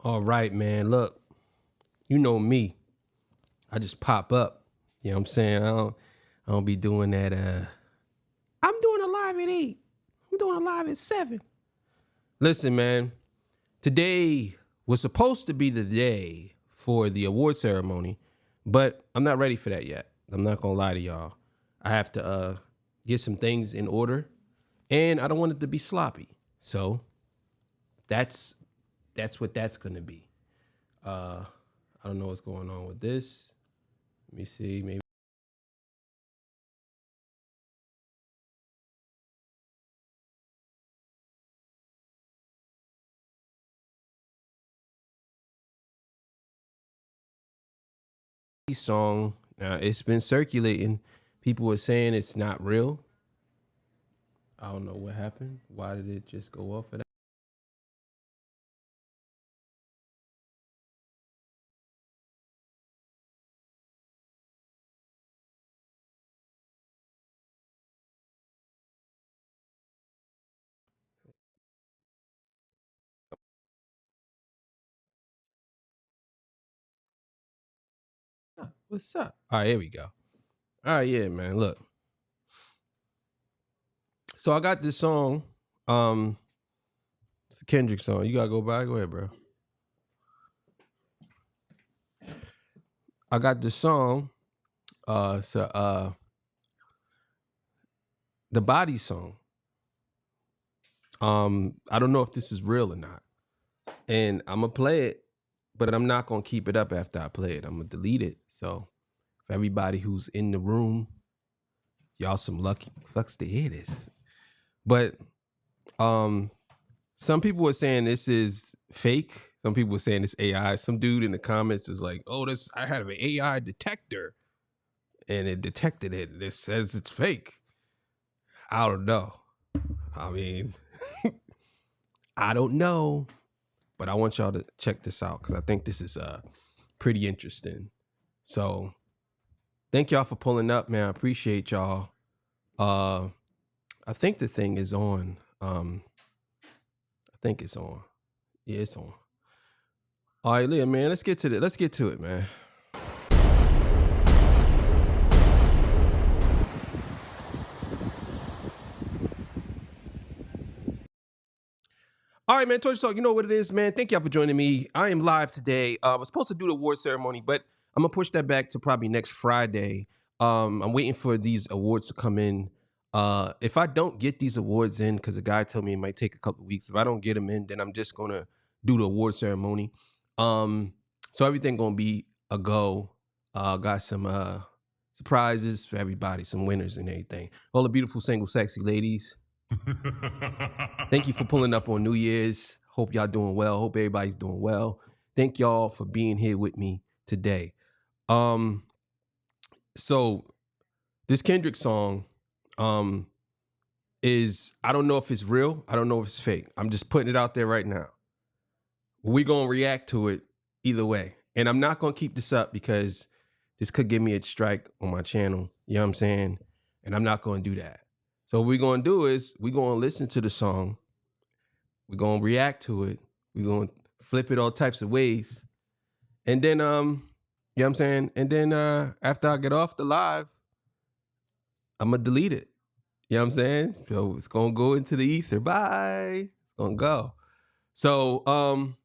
All right, man. Look, you know me. I just pop up. You know what I'm saying? I don't be doing that. I'm doing a live at 8. I'm doing a live at 7. Listen, man. Today was supposed to be the day for the award ceremony, but I'm not ready for that yet. I'm not gonna lie to y'all. I have to get some things in order, and I don't want it to be sloppy. So that's what that's gonna be. I don't know what's going on with this. Let me see. Maybe song. Now it's been circulating. People were saying it's not real. I don't know what happened. Why did it just go off of that? What's up? All right, here we go. All right, yeah, man. Look. So I got this song. It's a Kendrick song. You gotta go by. Go ahead, bro. I got this song. The Body song. I don't know if this is real or not, and I'm gonna play it, but I'm not gonna keep it up after I play it. I'm gonna delete it. So for everybody who's in the room, y'all some lucky fucks to hear this. But some people were saying this is fake. Some people were saying it's AI. Some dude in the comments was like, "Oh, this I had an AI detector, and it detected it. And it says it's fake." I don't know. I mean, I don't know, but I want y'all to check this out because I think this is pretty interesting. So, thank y'all for pulling up, man. I appreciate y'all. I think the thing is on. I think it's on. Yeah, it's on. All right, Leah, man. Let's get to it, man. All right, man. Torch Talk, you know what it is, man. Thank y'all for joining me. I am live today. I was supposed to do the award ceremony, but I'm gonna push that back to probably next Friday. I'm waiting for these awards to come in. If I don't get these awards in, because the guy told me it might take a couple of weeks. If I don't get them in, then I'm just gonna do the award ceremony. So everything gonna be a go. Got some surprises for everybody, some winners and everything. All the beautiful, single, sexy ladies. Thank you for pulling up on New Year's. Hope y'all doing well. Hope everybody's doing well. Thank y'all for being here with me today. So this Kendrick song is, I don't know if it's real. I don't know if it's fake. I'm just putting it out there right now. We're going to react to it either way. And I'm not going to keep this up because this could give me a strike on my channel. You know what I'm saying? And I'm not going to do that. So what we're going to do is we're going to listen to the song. We're going to react to it. We're going to flip it all types of ways. And then, you know what I'm saying? And then after I get off the live, I'm going to delete it. You know what I'm saying? So it's going to go into the ether. Bye. It's going to go. So,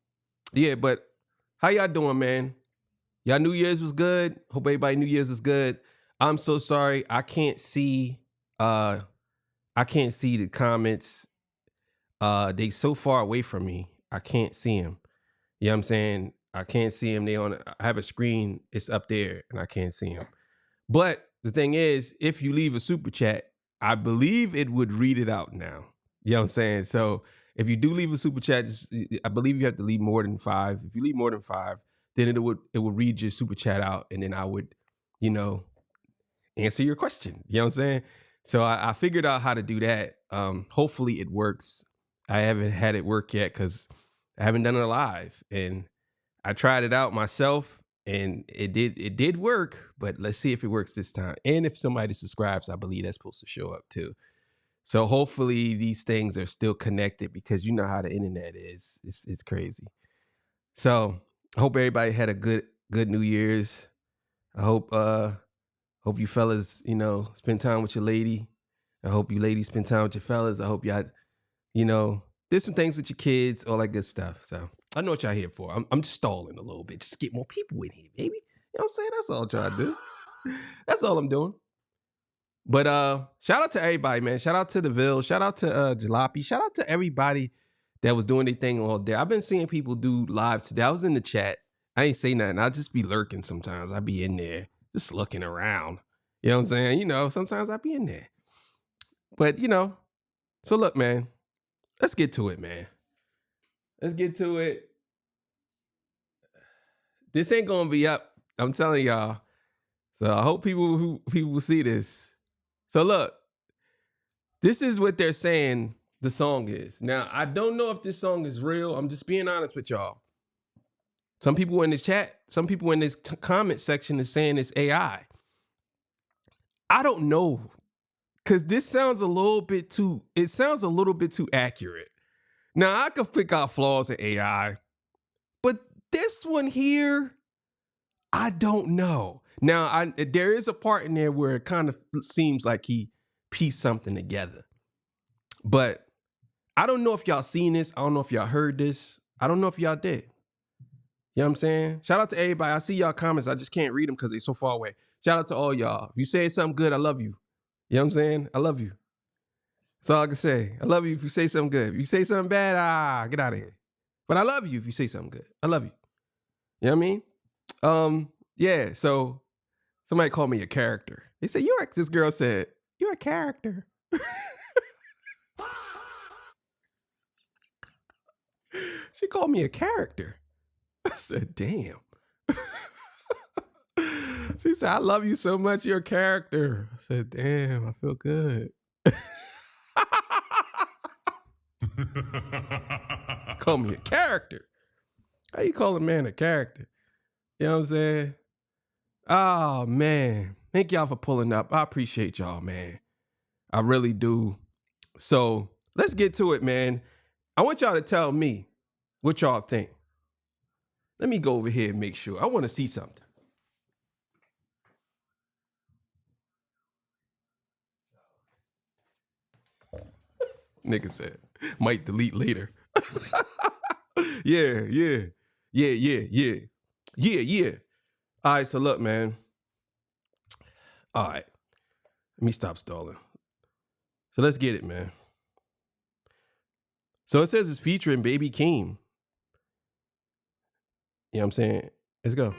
yeah, but how y'all doing, man? Y'all New Year's was good. Hope everybody New Year's was good. I'm so sorry. I can't see the comments. They so far away from me. I can't see them. You know what I'm saying? I can't see them. I have a screen. It's up there and I can't see them. But the thing is, if you leave a super chat, I believe it would read it out now. You know what I'm saying? So if you do leave a super chat, I believe you have to leave more than 5. If you leave more than 5, then it would read your super chat out, and then I would, answer your question. You know what I'm saying? So I figured out how to do that. Hopefully it works. I haven't had it work yet because I haven't done it live, and I tried it out myself, and it did work. But let's see if it works this time, and if somebody subscribes, I believe that's supposed to show up too. So hopefully these things are still connected because you know how the internet is. It's crazy. So I hope everybody had a good New Year's. I hope you fellas, spend time with your lady. I hope you ladies spend time with your fellas. I hope y'all, did some things with your kids, all that good stuff. So I know what y'all here for. I'm just stalling a little bit. Just get more people in here, baby. You know what I'm saying? That's all I'm trying to do. That's all I'm doing. But shout out to everybody, man. Shout out to DeVille. Shout out to Jalopy. Shout out to everybody that was doing their thing all day. I've been seeing people do lives today. I was in the chat. I ain't say nothing. I'll just be lurking sometimes. I be in there just looking around. You know what I'm saying? Sometimes I be in there. But, so look, man. Let's get to it, man. Let's get to it. This ain't going to be up. I'm telling y'all. So I hope people will see this. So look, this is what they're saying the song is. Now, I don't know if this song is real. I'm just being honest with y'all. Some people in this chat, some people in this comment section is saying it's AI. I don't know. Because this sounds a little bit too accurate. Now, I can pick out flaws in AI, but this one here, I don't know. Now, there is a part in there where it kind of seems like he pieced something together. But I don't know if y'all seen this. I don't know if y'all heard this. I don't know if y'all did. You know what I'm saying? Shout out to everybody. I see y'all comments. I just can't read them because they're so far away. Shout out to all y'all. If you say something good, I love you. You know what I'm saying? I love you. That's all I can say. I love you if you say something good. If you say something bad, get out of here. But I love you if you say something good. I love you. You know what I mean? Yeah, so somebody called me a character. They said, this girl said, you're a character. She called me a character. I said, damn. She said, I love you so much, you're a character. I said, damn, I feel good. Call me a character. How you call a man a character? You know what I'm saying? Oh, man. Thank y'all for pulling up. I appreciate y'all, man. I really do. So let's get to it, man. I want y'all to tell me what y'all think. Let me go over here and make sure. I want to see something. Nigga said, might delete later. Yeah. All right, so look, man. All right. Let me stop stalling. So let's get it, man. So it says it's featuring Baby Keem. You know what I'm saying? Let's go.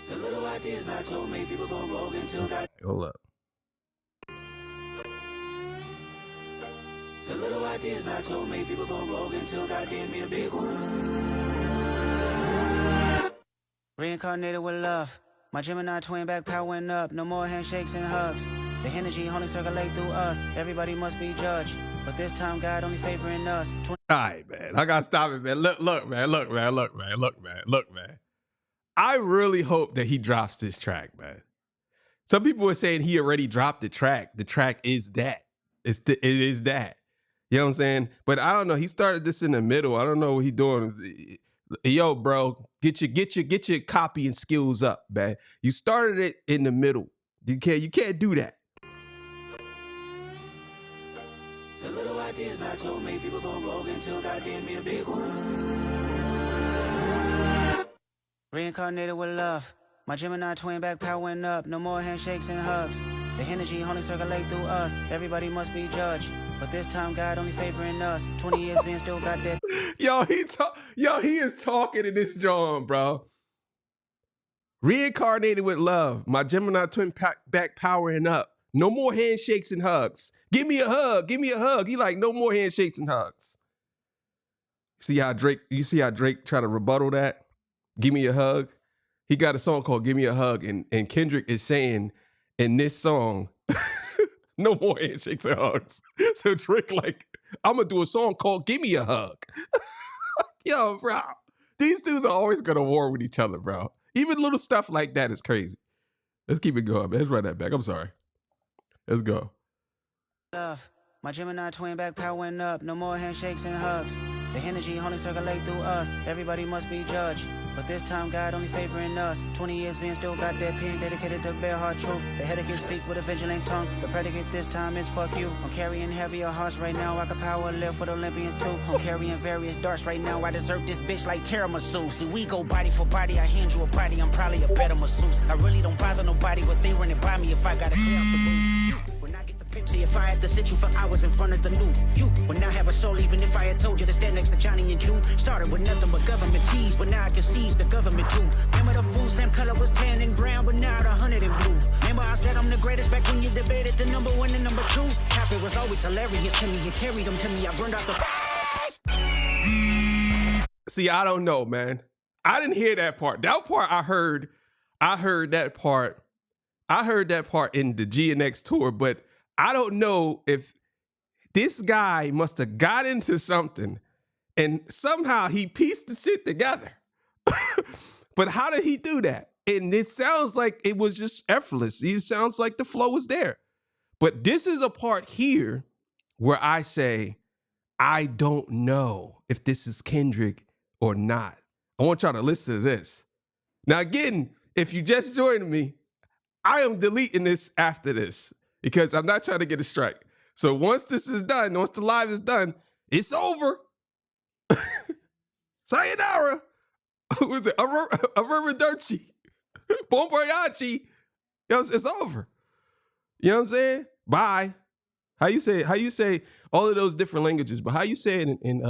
The little ideas I told me people go rogue until that. Hold up. The little ideas I told me people go rogue until God gave me a big one. Reincarnated with love. My Gemini twin back powering up. No more handshakes and hugs. The energy only circulate through us. Everybody must be judged. But this time God only favoring us. All right, man. I gotta stop it, man. Look, man. I really hope that he drops this track, man. Some people were saying he already dropped the track. The track is that. It is that. You know what I'm saying? But I don't know. He started this in the middle. I don't know what he's doing. Yo, bro, get your copying skills up, man. You started it in the middle. You can't do that. The little ideas I told me people go rogue until God gave me a big one. Reincarnated with love. My Gemini twin back powering up. No more handshakes and hugs. The energy only circulate through us. Everybody must be judged. But this time God only favoring us. 20 years in, still got that. He is talking in this John, bro. Reincarnated with love. My Gemini twin back powering up. No more handshakes and hugs. Give me a hug. He like, no more handshakes and hugs. You see how Drake try to rebuttal that? Give me a hug. He got a song called Give Me a Hug. And Kendrick is saying in this song, no more handshakes and hugs. So Drake like, I'm going to do a song called Give Me a Hug. Yo, bro. These dudes are always going to war with each other, bro. Even little stuff like that is crazy. Let's keep it going, man. Let's run that back. I'm sorry. Let's go. Love. My Gemini twin back powering up. No more handshakes and hugs. The energy only circulate through us. Everybody must be judged. But this time God only favoring us. 20 years in, still got that pen dedicated to bare hard truth. The headache can speak with a vigilant tongue. The predicate this time is fuck you. I'm carrying heavier hearts right now. I can power lift for the Olympians too. I'm carrying various darts right now. I deserve this bitch like tiramisu. See, we go body for body. I hand you a body. I'm probably a better masseuse. I really don't bother nobody, but they running by me if I gotta clear off the booth. When I get the picture, if I had to sit you for hours in front of the new you would not have a soul, even if I had told you to stand next to Johnny and Q. Started with nothing but government tease, but now I can seize the government too. Remember the food stamp color was tan and brown, but now the 100 in blue. Remember I said I'm the greatest back when you debated the number one and number two. Cap, it was always hilarious to me. You carried them to me. I burned out the. See, I don't know, man. I didn't hear that part. That part I heard that part. I heard that part in the GNX tour, but I don't know if this guy must have got into something and somehow he pieced the shit together. But how did he do that? And it sounds like it was just effortless. It sounds like the flow was there. But this is a part here where I say, I don't know if this is Kendrick or not. I want y'all to listen to this. Now, again, if you just joined me, I am deleting this after this because I'm not trying to get a strike. So once this is done, once the live is done, it's over. Sayonara. Who is it? Arrivederci. Bon voyage. It's over. You know what I'm saying? Bye. How you say all of those different languages, but how you say it in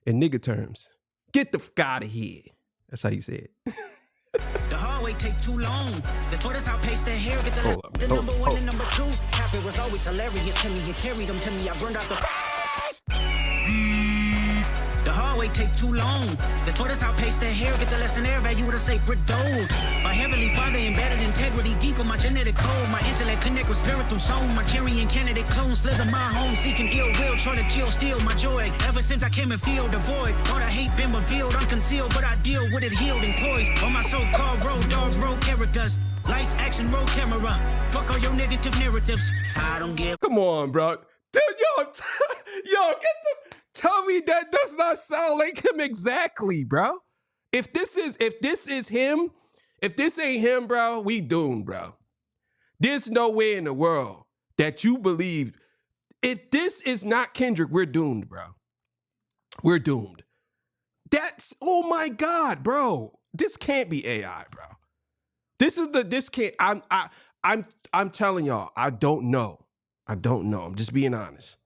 nigga terms? Get the fuck out of here. That's how you say it. The hallway take too long. The tortoise outpaced their hair. Get the number one and number two. Cap, it was always hilarious to me. You carried them to me. I burned out the. The hallway take too long. The tortoise outpaced their hair. Get the lesson air value with a sacred gold. My heavenly father embedded integrity deep in my genetic code. My intellect connect with spiritual soul. My carrying candidate clone slither my home. Seeking ill will, try to kill, steal my joy. Ever since I came and feel the void. All the hate been revealed, unconcealed, but I deal with it healed and poised. All my so-called road dogs, road characters. Lights, action, roll camera. Fuck all your negative narratives. I don't give. Come on, bro. Dude, yo, tell me that does not sound like him exactly, bro. If this is him, if this ain't him, bro, we doomed, bro. There's no way in the world that you believe. If this is not Kendrick, we're doomed, bro. We're doomed. That's, oh my God, bro. This can't be AI, bro. I'm telling y'all, I don't know. I'm just being honest.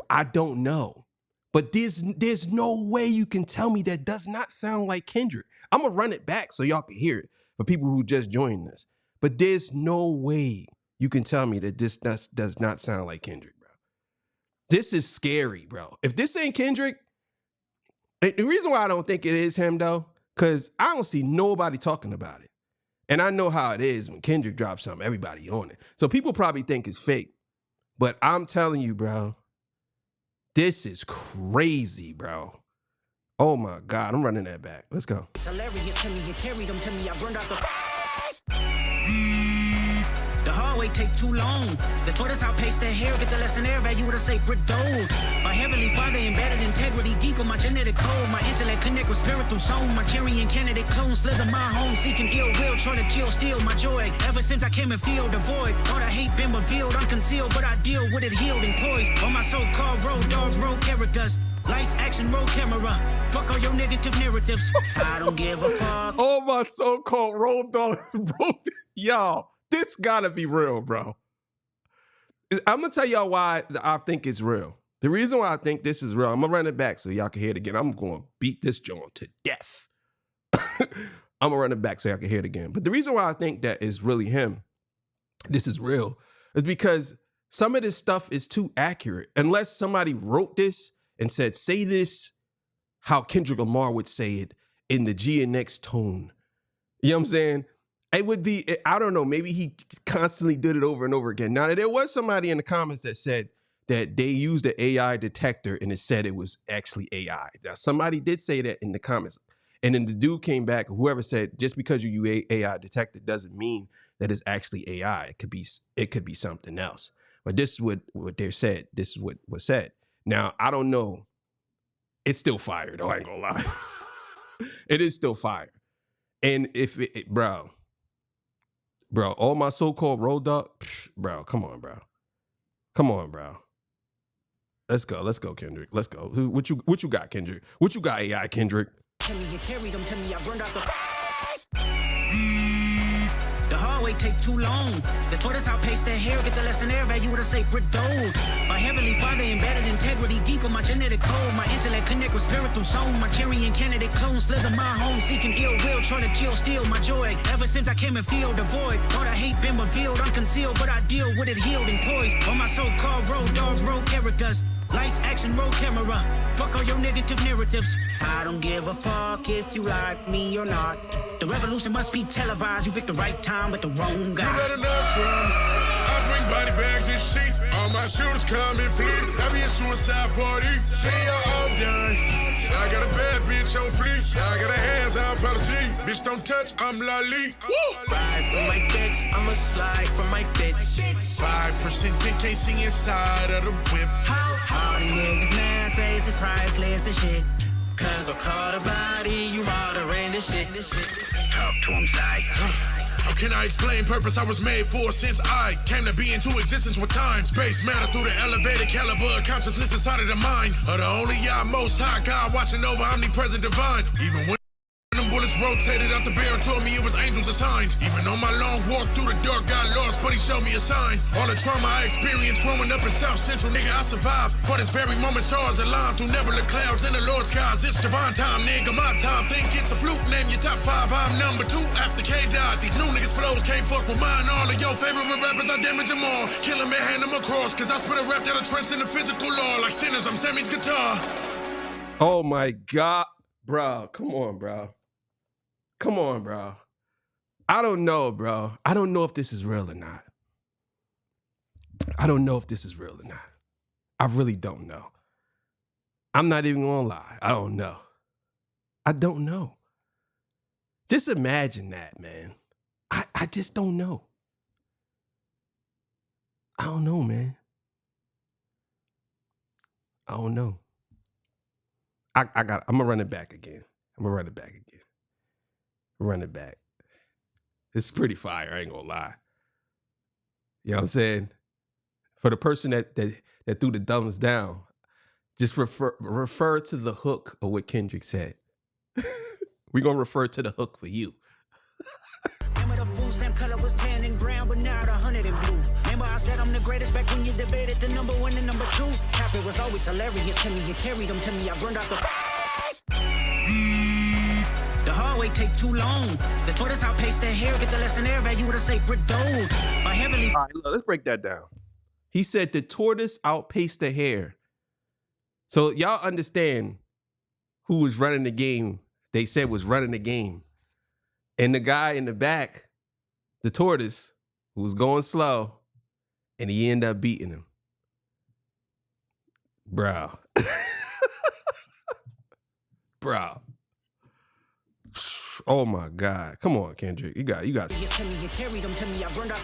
I don't know. But there's no way you can tell me that does not sound like Kendrick. I'm gonna run it back so y'all can hear it for people who just joined us. But there's no way you can tell me that this does not sound like Kendrick, bro. This is scary, bro. If this ain't Kendrick, the reason why I don't think it is him though, because I don't see nobody talking about it. And I know how it is when Kendrick drops something, everybody on it. So people probably think it's fake. But I'm telling you, bro, this is crazy, bro. Oh my God, I'm running that back. Let's go. It's hilarious to me. You carried them to me. I burned out the. The hallway take too long. The tortoise outpaced their hair. Get the lesson air value with a sacred gold. My heavenly father embedded integrity deep in my genetic code. My intellect connect with spiritual soul. My carrying candidate clone slither my home. Seeking ill will, try to kill, steal my joy. Ever since I came and feel the void. All the hate been revealed, unconcealed, but I deal with it healed and poised. All my so-called road dogs, road characters. Lights, action, roll camera. Fuck all your negative narratives. I don't give a fuck. All my so-called road dogs, y'all. This gotta be real, bro. I'm gonna tell y'all why I think it's real. The reason why I think this is real, I'm gonna run it back so y'all can hear it again. I'm gonna beat this joint to death. I'm gonna run it back so y'all can hear it again. But the reason why I think that is really him, this is real, is because some of this stuff is too accurate. Unless somebody wrote this and said, say this how Kendrick Lamar would say it in the GNX tone. You know what I'm saying? It would be, I don't know, maybe he constantly did it over and over again. Now, there was somebody in the comments that said that they used the AI detector and it said it was actually AI. Now, somebody did say that in the comments. And then the dude came back, whoever said, just because you use AI detector doesn't mean that it's actually AI. It could be something else. But this is what they said. This is what was said. Now, I don't know. It's still fire, though. I ain't gonna lie. It is still fire. And if bro, all my so-called road dog, bro, come on, bro. Let's go, Kendrick. Let's go. What you got, Kendrick? What you got, AI, Kendrick? You carried them to me, I burned out the hallway take too long. The tortoise outpaced their hair, get the lesson air value with a sacred gold. My heavenly father embedded integrity deep in my genetic code. My intellect connect with spiritual soul. My Tyrian candidate clone slither my home, seeking ill will, trying to chill, steal my joy. Ever since I came and feel the void, all the hate been revealed, unconcealed, but I deal with it healed and poised. On my so-called road dogs, road characters. Lights, action, roll camera. Fuck all your negative narratives. I don't give a fuck if you like me or not. The revolution must be televised. You picked the right time with the wrong guy. You better not try me. I bring body bags and sheets. All my shooters come and flee. That be a suicide party. They are all done. I got a bad bitch on fleek. I got a hands-on policy. Bitch, don't touch, I'm Lali. Ride from my bitch, I'ma slide from my bitch. 5% KC inside of the whip. All these niggas mad faces, priceless and shit. Cause I caught a body, you moderating this shit. Talk to him, side. How can I explain purpose I was made for since I came to be into existence with time? Space matter through the elevated caliber of consciousness inside of the mind of the only Yah most high God watching over omnipresent divine. Even when them bullets rotated out the barrel, told me it was angels assigned. Even on my long walk through the dark, got lost, but he showed me a sign. All the trauma I experienced growing up in South Central, nigga, I survived. For this very moment, stars align through nebula clouds in the Lord's skies. It's divine time, nigga, my time. Think it's a fluke, name your top 5. I'm number 2 after Kdot. These new niggas flows can't fuck with mine. All of your favorite rappers, I damage them all. Kill them and hand them across, cause I spit a rap that'll transcend the physical law. Like sinners, I'm Sammy's guitar. Oh my God, bro. Come on, bro. I don't know, bro. I don't know if this is real or not. I really don't know. I'm not even gonna lie. I don't know. Just imagine that, man. I just don't know. I don't know, man. I don't know. I'm gonna run it back again. Run it back. It's pretty fire, I ain't gonna lie. You know what I'm saying? For the person that threw the thumbs down, just refer to the hook of what Kendrick said. We're gonna refer to the hook for you. Remember the food stamp color was tan and brown, but now the 100 and blue. Remember I said I'm the greatest back when you debated the number 1 and number 2. Cap, it was always hilarious to me. You carried them to me, I burned out the The hallway take too long. The tortoise outpaced their hair, get the lesson air value with a sacred gold. My heavenly. All right, look, let's break that down. He said the tortoise outpaced the hare. So y'all understand who was running the game. They said was running the game. And the guy in the back, the tortoise, who was going slow, and he ended up beating him. Bro. Bro. Oh my God. Come on, Kendrick. You got You carried them to me, I burned out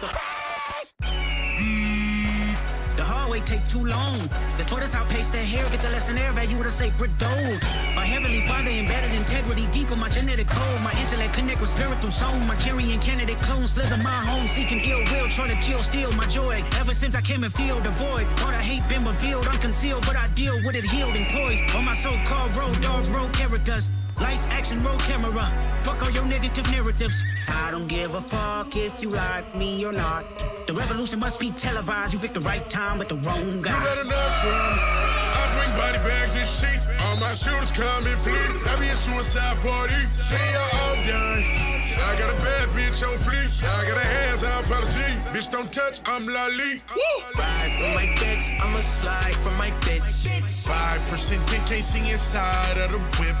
the hallway take too long. The tortoise outpaced their hair, get the lesson air value with a sacred gold. My heavenly father embedded integrity deep in my genetic code. My intellect connect with spiritual soul. My Tyrian candidate clone slither my home, seeking ill will, trying to chill, steal my joy. Ever since I came and feel the void, all the hate been revealed, unconcealed, but I deal with it healed and poised. On my so-called road dogs, road characters. Lights, action, roll camera. Fuck all your negative narratives. I don't give a fuck if you like me or not. The revolution must be televised. You picked the right time with the wrong guy. You better not try me. I bring body bags and sheets. All my shooters come and flee. That be a suicide party. They are all done. I got a bad bitch on fleek. I got a hands-on policy. Bitch, don't touch, I'm Lali. Ride from my bitch, I'ma slide from my bitch. 5% KC inside of the whip.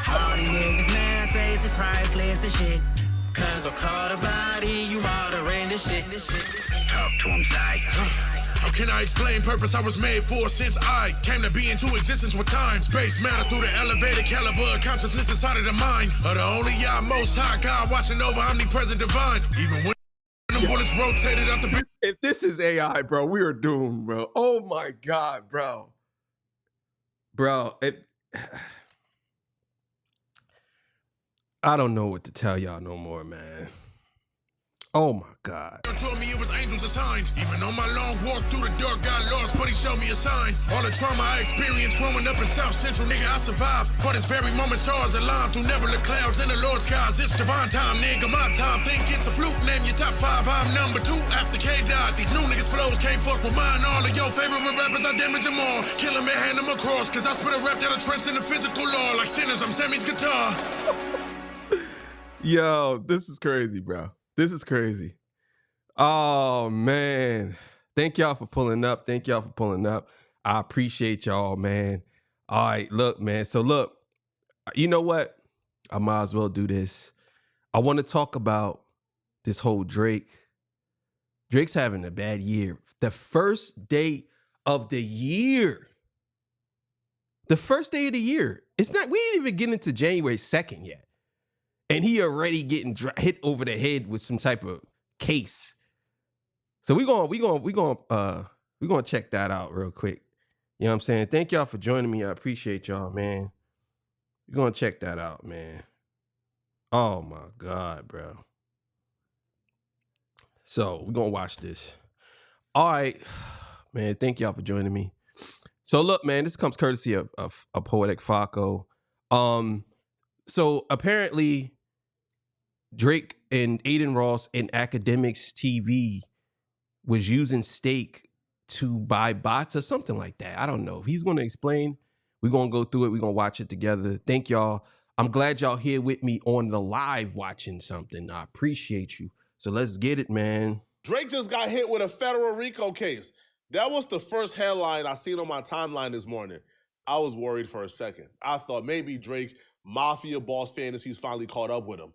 All these niggas mad faces, priceless and shit. Cause I caught a body, you moderating this shit. Talk to him, side. How How can I explain purpose I was made for since I came to be into existence with time? Space matter through the elevated caliber, consciousness inside of the mind of the only Yah most high God watching over omnipresent divine. Even when the bullets rotated out the... If this is AI, bro, we are doomed, bro. Oh my God, bro. Bro, I don't know what to tell y'all no more, man. Oh my God. Told me it was angels assigned. Even on my long walk through the dark, got lost, but he showed me a sign. All the trauma I experienced growing up in South Central, nigga, I survived. For this very moment, stars align through nebula clouds in the Lord's skies. It's divine time, nigga, my time. Think it's a fluke, name your top 5. I'm number 2 after Kdot. These new niggas flows can't fuck with mine. All of your favorite rappers, I damage them all. Kill them and hand them across, cause I spit a rap that'll transcend the physical law. Like sinners, I'm Sammy's guitar. Yo, this is crazy, bro. This is crazy. Oh, man. Thank y'all for pulling up. Thank y'all for pulling up. I appreciate y'all, man. All right, look, man. So look, you know what? I might as well do this. I want to talk about this whole Drake. Drake's having a bad year. The first day of the year. The first day of the year. It's not, we didn't even get into January 2nd yet. And he already getting hit over the head with some type of case. So we gonna check that out real quick. You know what I'm saying? Thank y'all for joining me. I appreciate y'all, man. We're gonna check that out, man. Oh my God, bro. So we're gonna watch this. All right, man. Thank y'all for joining me. So look, man, this comes courtesy of Poetic Flacco. So apparently Drake and Aiden Ross and Academics TV was using stake to buy bots or something like that. I don't know. He's going to explain. We're going to go through it. We're going to watch it together. Thank y'all. I'm glad y'all here with me on the live watching something. I appreciate you. So let's get it, man. Drake just got hit with a federal RICO case. That was the first headline I seen on my timeline this morning. I was worried for a second. I thought maybe Drake mafia boss fantasies finally caught up with him.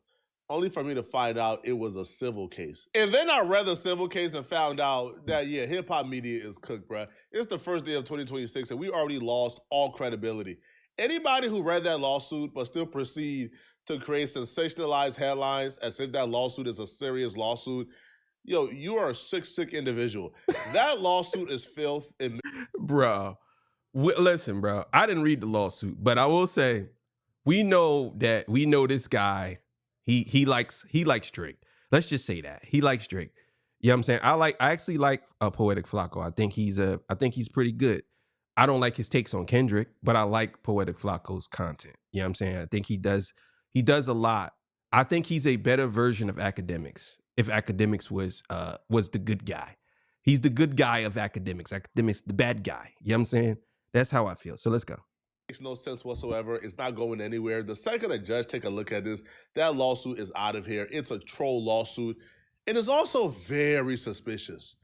Only for me to find out it was a civil case. And then I read the civil case and found out that, yeah, hip-hop media is cooked, bruh. It's the first day of 2026 and we already lost all credibility. Anybody who read that lawsuit but still proceed to create sensationalized headlines as if that lawsuit is a serious lawsuit, yo, you are a sick individual. That lawsuit is filth. Bro, listen, bro. I didn't read the lawsuit, but I will say, we know this guy. He likes Drake. Let's just say that he likes Drake. You know what I'm saying? I actually like Poetic Flacco. I think he's pretty good. I don't like his takes on Kendrick, but I like Poetic Flacco's content. You know what I'm saying? I think he does a lot. I think he's a better version of Academics. If Academics was the good guy. He's the good guy of Academics. Academics, the bad guy. You know what I'm saying? That's how I feel. So let's go. Makes no sense whatsoever. It's not going anywhere. The second a judge take a look at this, that lawsuit is out of here. It's a troll lawsuit. And it's also very suspicious.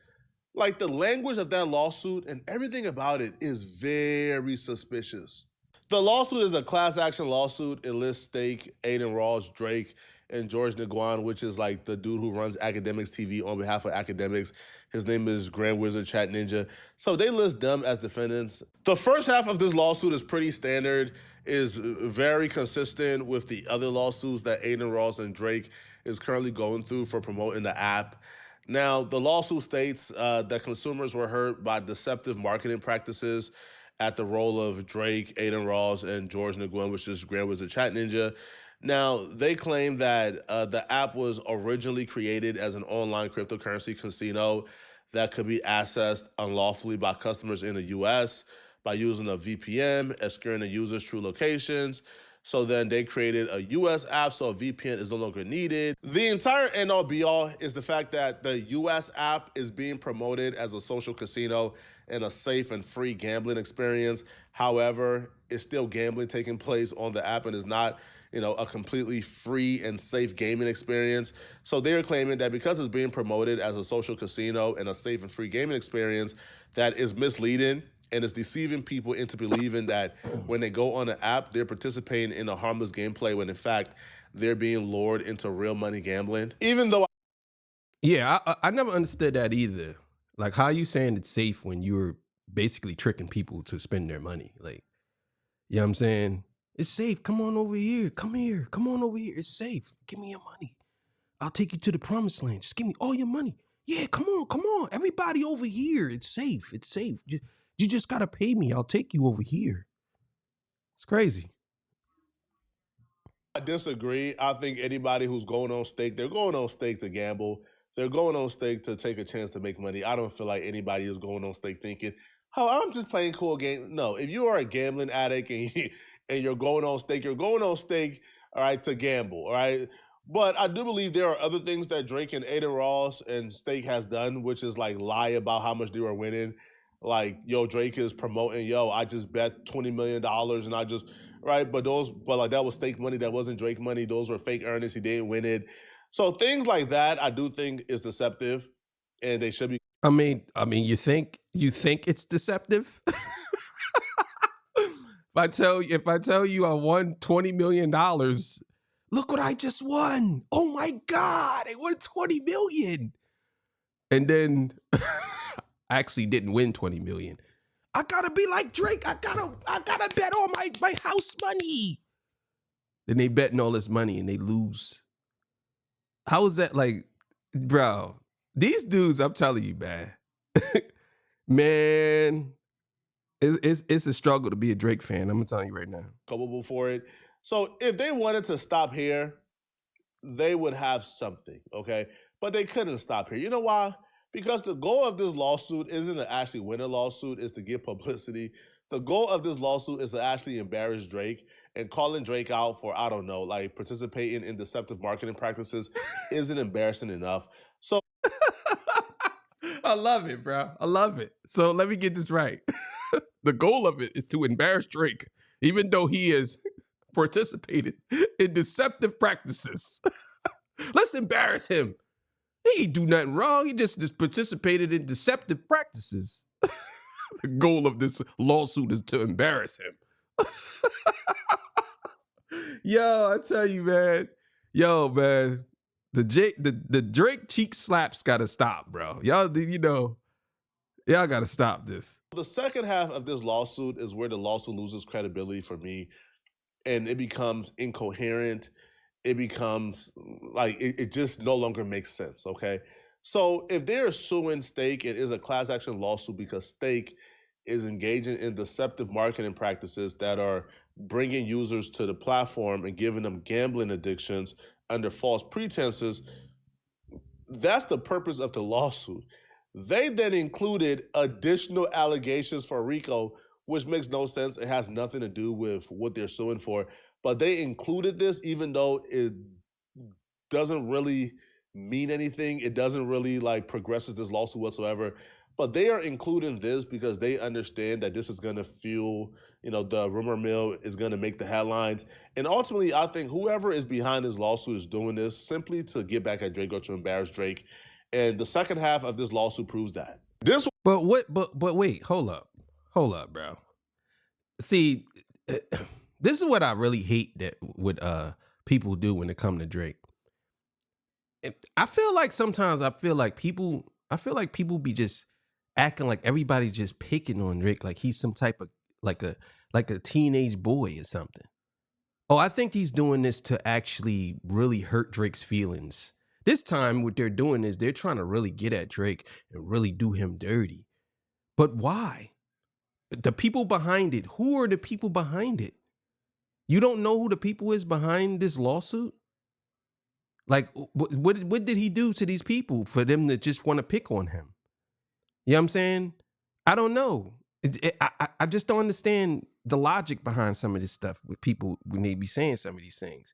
Like the language of that lawsuit and everything about it is very suspicious. The lawsuit is a class action lawsuit. It lists Stake, Aiden Ross, Drake, and George Niguan, which is like the dude who runs Academics TV on behalf of Academics. His name is Grand Wizard Chat Ninja. So they list them as defendants. The first half of this lawsuit is pretty standard, is very consistent with the other lawsuits that Aiden Ross and Drake is currently going through for promoting the app. Now, the lawsuit states that consumers were hurt by deceptive marketing practices at the role of Drake, Aiden Ross, and George Niguan, which is Grand Wizard Chat Ninja. Now, they claim that the app was originally created as an online cryptocurrency casino that could be accessed unlawfully by customers in the US by using a VPN, obscuring the user's true locations. So then they created a US app, so a VPN is no longer needed. The entire end all be all is the fact that the US app is being promoted as a social casino and a safe and free gambling experience. However, it's still gambling taking place on the app and is not, a completely free and safe gaming experience. So they're claiming that because it's being promoted as a social casino and a safe and free gaming experience, that is misleading and is deceiving people into believing that when they go on the app, they're participating in a harmless gameplay when in fact they're being lured into real money gambling. Even though I never understood that either. Like, how are you saying it's safe when you're basically tricking people to spend their money? Like, you know what I'm saying? It's safe. Come on over here. Come here. Come on over here. It's safe. Give me your money. I'll take you to the promised land. Just give me all your money. Yeah, come on, come on. Everybody over here. It's safe. It's safe. You just got to pay me. I'll take you over here. It's crazy. I disagree. I think anybody who's going on stake, they're going on stake to gamble. They're going on stake to take a chance to make money. I don't feel like anybody is going on stake thinking, "Oh, I'm just playing cool games." No, if you are a gambling addict and you're going on stake, you're going on stake, all right, to gamble, all right. But I do believe there are other things that Drake and Ada Ross and Stake has done, which is like lie about how much they were winning. Like, yo, Drake is promoting, yo, I just bet $20 million and I just, right? But like that was Stake money, that wasn't Drake money. Those were fake earnings. He didn't win it. So things like that, I do think is deceptive, and they should be. I mean, you think it's deceptive? If I tell you I won $20 million, look what I just won. Oh my God, I won 20 million. And then I actually didn't win 20 million. I gotta be like Drake. I gotta bet all my house money. Then they betting all this money and they lose. How is that like, bro? These dudes, I'm telling you, man. Man, it's a struggle to be a Drake fan. I'm gonna tell you right now. Culpable for it. So if they wanted to stop here, they would have something, okay? But they couldn't stop here. You know why? Because the goal of this lawsuit isn't to actually win a lawsuit, it's to get publicity. The goal of this lawsuit is to actually embarrass Drake, and calling Drake out for, I don't know, like participating in deceptive marketing practices isn't embarrassing enough. So I love it, bro. I love it. So let me get this right. The goal of it is to embarrass Drake, even though he has participated in deceptive practices. Let's embarrass him. He ain't do nothing wrong. He just participated in deceptive practices. The goal of this lawsuit is to embarrass him. Yo, I tell you, man. Yo, man. The Drake cheek slaps gotta stop, bro. Y'all gotta stop this. The second half of this lawsuit is where the lawsuit loses credibility for me, and it becomes incoherent. It becomes like it just no longer makes sense, okay? So if they're suing Stake, it is a class action lawsuit because Stake is engaging in deceptive marketing practices that are bringing users to the platform and giving them gambling addictions under false pretenses. That's the purpose of the lawsuit. They then included additional allegations for RICO, which makes no sense. It has nothing to do with what they're suing for. But they included this even though it doesn't really mean anything. It doesn't really like progresses this lawsuit whatsoever. But they are including this because they understand that this is going to fuel, the rumor mill is going to make the headlines. And ultimately, I think whoever is behind this lawsuit is doing this simply to get back at Drake or to embarrass Drake. And the second half of this lawsuit proves that. But wait, hold up, bro. See, this is what I really hate that what people do when it come to Drake. I feel like sometimes people be just acting like everybody just picking on Drake like he's some type of like a teenage boy or something. Oh, I think he's doing this to actually really hurt Drake's feelings. This time what they're doing is they're trying to really get at Drake and really do him dirty. But why? The people behind it, who are the people behind it? You don't know who the people is behind this lawsuit? Like, what did he do to these people for them to just want to pick on him? You know what I'm saying? I don't know. I just don't understand the logic behind some of this stuff with people when they be saying some of these things.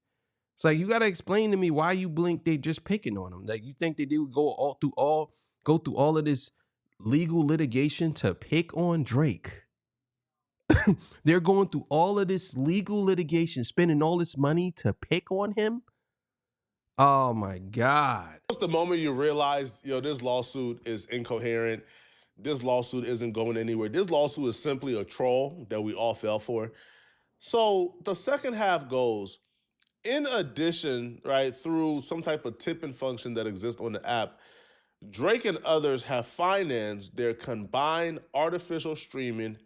It's like, you got to explain to me why you blink they just picking on him. Like, you think they would go through all of this legal litigation to pick on Drake? They're going through all of this legal litigation, spending all this money to pick on him? Oh my God. Just the moment you realize, this lawsuit is incoherent. This lawsuit isn't going anywhere. This lawsuit is simply a troll that we all fell for. So the second half goes, in addition, right, through some type of tipping function that exists on the app, Drake and others have financed their combined artificial streaming,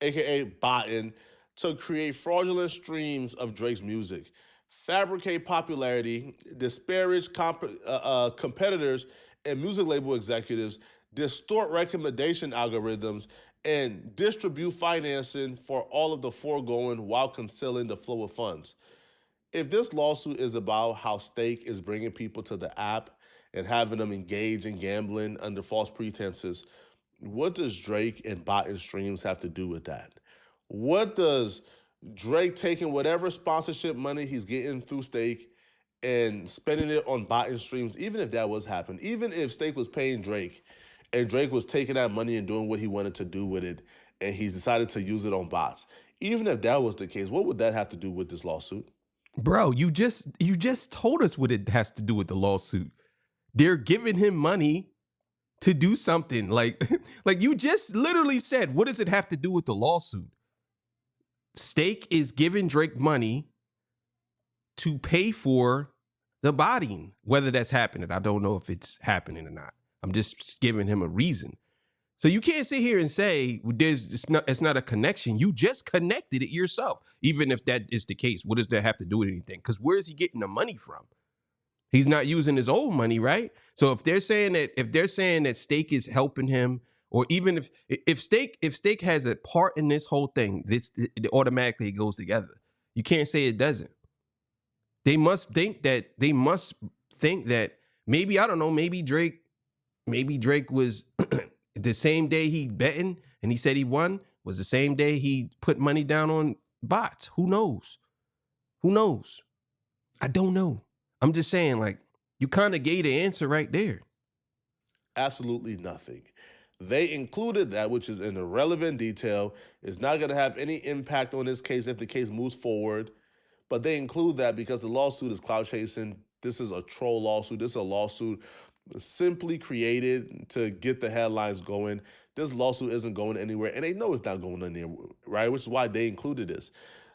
aka botting, to create fraudulent streams of Drake's music, fabricate popularity, disparage competitors and music label executives, distort recommendation algorithms, and distribute financing for all of the foregoing while concealing the flow of funds. If this lawsuit is about how Stake is bringing people to the app and having them engage in gambling under false pretenses, what does Drake and botting streams have to do with that? What does Drake taking whatever sponsorship money he's getting through Stake and spending it on botting streams, even if that was happening, even if Stake was paying Drake and Drake was taking that money and doing what he wanted to do with it and he decided to use it on bots, even if that was the case, what would that have to do with this lawsuit? Bro, you just told us what it has to do with the lawsuit. They're giving him money to do something. Like you just literally said, what does it have to do with the lawsuit? Stake is giving Drake money to pay for the botting. Whether that's happening, I don't know if it's happening or not. I'm just giving him a reason. So you can't sit here and say it's not a connection. You just connected it yourself. Even if that is the case, what does that have to do with anything? Because where is he getting the money from? He's not using his old money, right? So if they're saying that Stake is helping him, or even if Stake has a part in this whole thing, it automatically goes together. You can't say it doesn't. They must think that maybe, I don't know, maybe Drake was the same day he betting and he said he won was the same day he put money down on bots. Who knows? I don't know. I'm just saying, like, you kind of gave the answer right there. Absolutely nothing. They included that, which is an irrelevant detail. It's not going to have any impact on this case if the case moves forward. But they include that because the lawsuit is clout chasing. This is a troll lawsuit. This is a lawsuit simply created to get the headlines going. This lawsuit isn't going anywhere, and they know it's not going anywhere, right? Which is why they included this.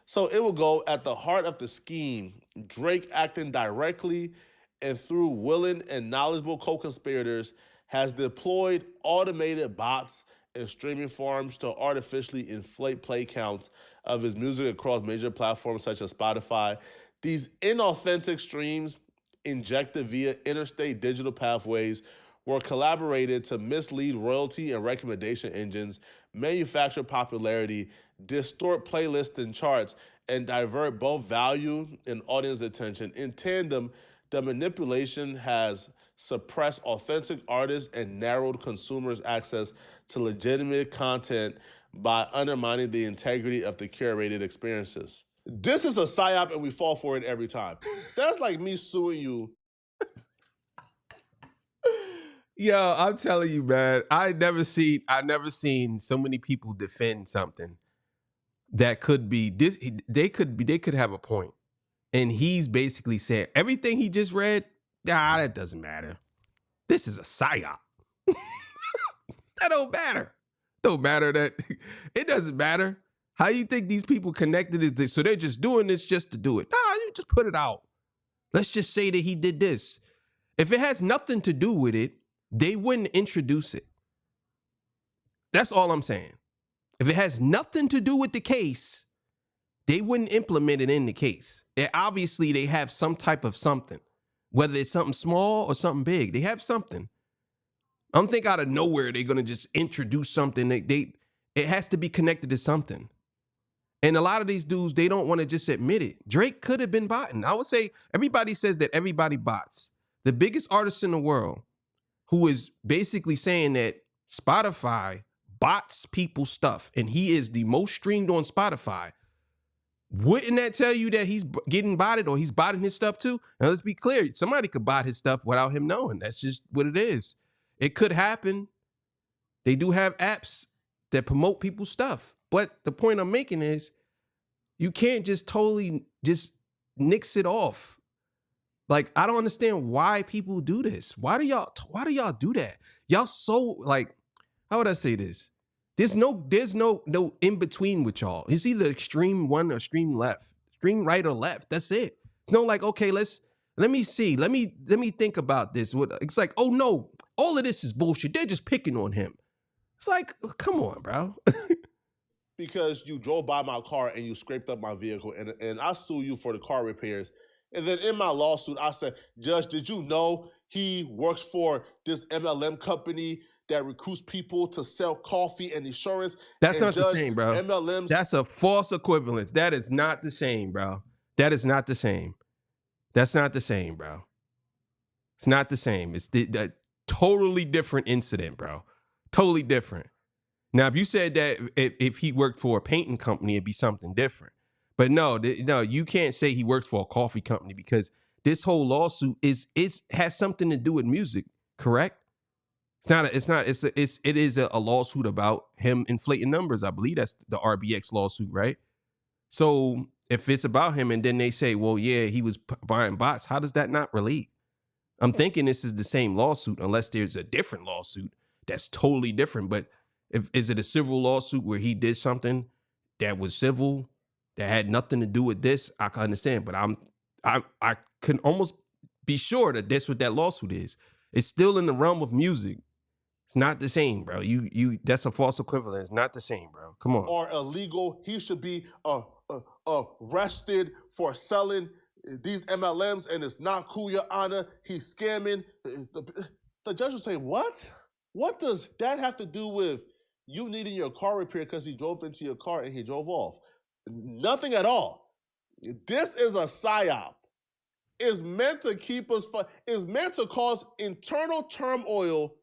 So it will go at the heart of the scheme, Drake acting directly and through willing and knowledgeable co-conspirators has deployed automated bots and streaming farms to artificially inflate play counts of his music across major platforms such as Spotify. These inauthentic streams injected via interstate digital pathways were collaborated to mislead royalty and recommendation engines, manufacture popularity, distort playlists and charts, and divert both value and audience attention. In tandem, the manipulation has suppressed authentic artists and narrowed consumers' access to legitimate content by undermining the integrity of the curated experiences. This is a psyop and we fall for it every time. That's like me suing you. Yo, I'm telling you, man, I never seen so many people defend something that could be this. They could have a point. And he's basically saying everything he just read, that doesn't matter. This is a psyop. That don't matter. Don't matter that it doesn't matter. How you think these people connected is this? So they're just doing this just to do it. Nah, you just put it out. Let's just say that he did this. If it has nothing to do with it, they wouldn't introduce it. That's all I'm saying. If it has nothing to do with the case, they wouldn't implement it in the case. Obviously, they have some type of something, whether it's something small or something big. They have something. I don't think out of nowhere they're gonna just introduce something. It has to be connected to something. And a lot of these dudes, they don't want to just admit it. Drake could have been botting. I would say everybody says that everybody bots. The biggest artist in the world, who is basically saying that Spotify bots people's stuff, and he is the most streamed on Spotify. Wouldn't that tell you that he's getting botted or he's botting his stuff too? Now, let's be clear. Somebody could bot his stuff without him knowing. That's just what it is. It could happen. They do have apps that promote people's stuff. But the point I'm making is you can't just totally just nix it off. Like, I don't understand why people do this. Why do y'all do that? Y'all so, like, how would I say this? There's no in between with y'all. It's either extreme one or extreme left, extreme right or left. That's it. It's no like, okay, let me see. Let me think about this. It's like, oh no, All of this is bullshit. They're just picking on him. It's like, come on, bro. Because you drove by my car and you scraped up my vehicle, and I sue you for the car repairs. And then in my lawsuit, I said, Judge, did you know he works for this MLM company that recruits people to sell coffee and insurance? That's and not the same, bro. MLMs. That's a false equivalence. That is not the same, bro. That is not the same. That's not the same, bro. It's not the same. It's the totally different incident, bro. Totally different. Now, if you said that if he worked for a painting company, it'd be something different. But no, you can't say he works for a coffee company because this whole lawsuit has something to do with music, correct? It is a lawsuit about him inflating numbers. I believe that's the RBX lawsuit, right? So if it's about him and then they say, well, yeah, he was buying bots, how does that not relate? I'm thinking this is the same lawsuit unless there's a different lawsuit that's totally different. But is it a civil lawsuit where he did something that was civil that had nothing to do with this? I can understand, but I can almost be sure that that's what that lawsuit is. It's still in the realm of music. It's not the same, bro. That's a false equivalent. It's not the same, bro. Come on. Or illegal. He should be arrested for selling these MLMs, and it's not cool, Your Honor. He's scamming. The judge will say, what? What does that have to do with you needing your car repaired because he drove into your car and he drove off? Nothing at all. This is a psyop. It's meant to keep us, it's meant to cause internal turmoil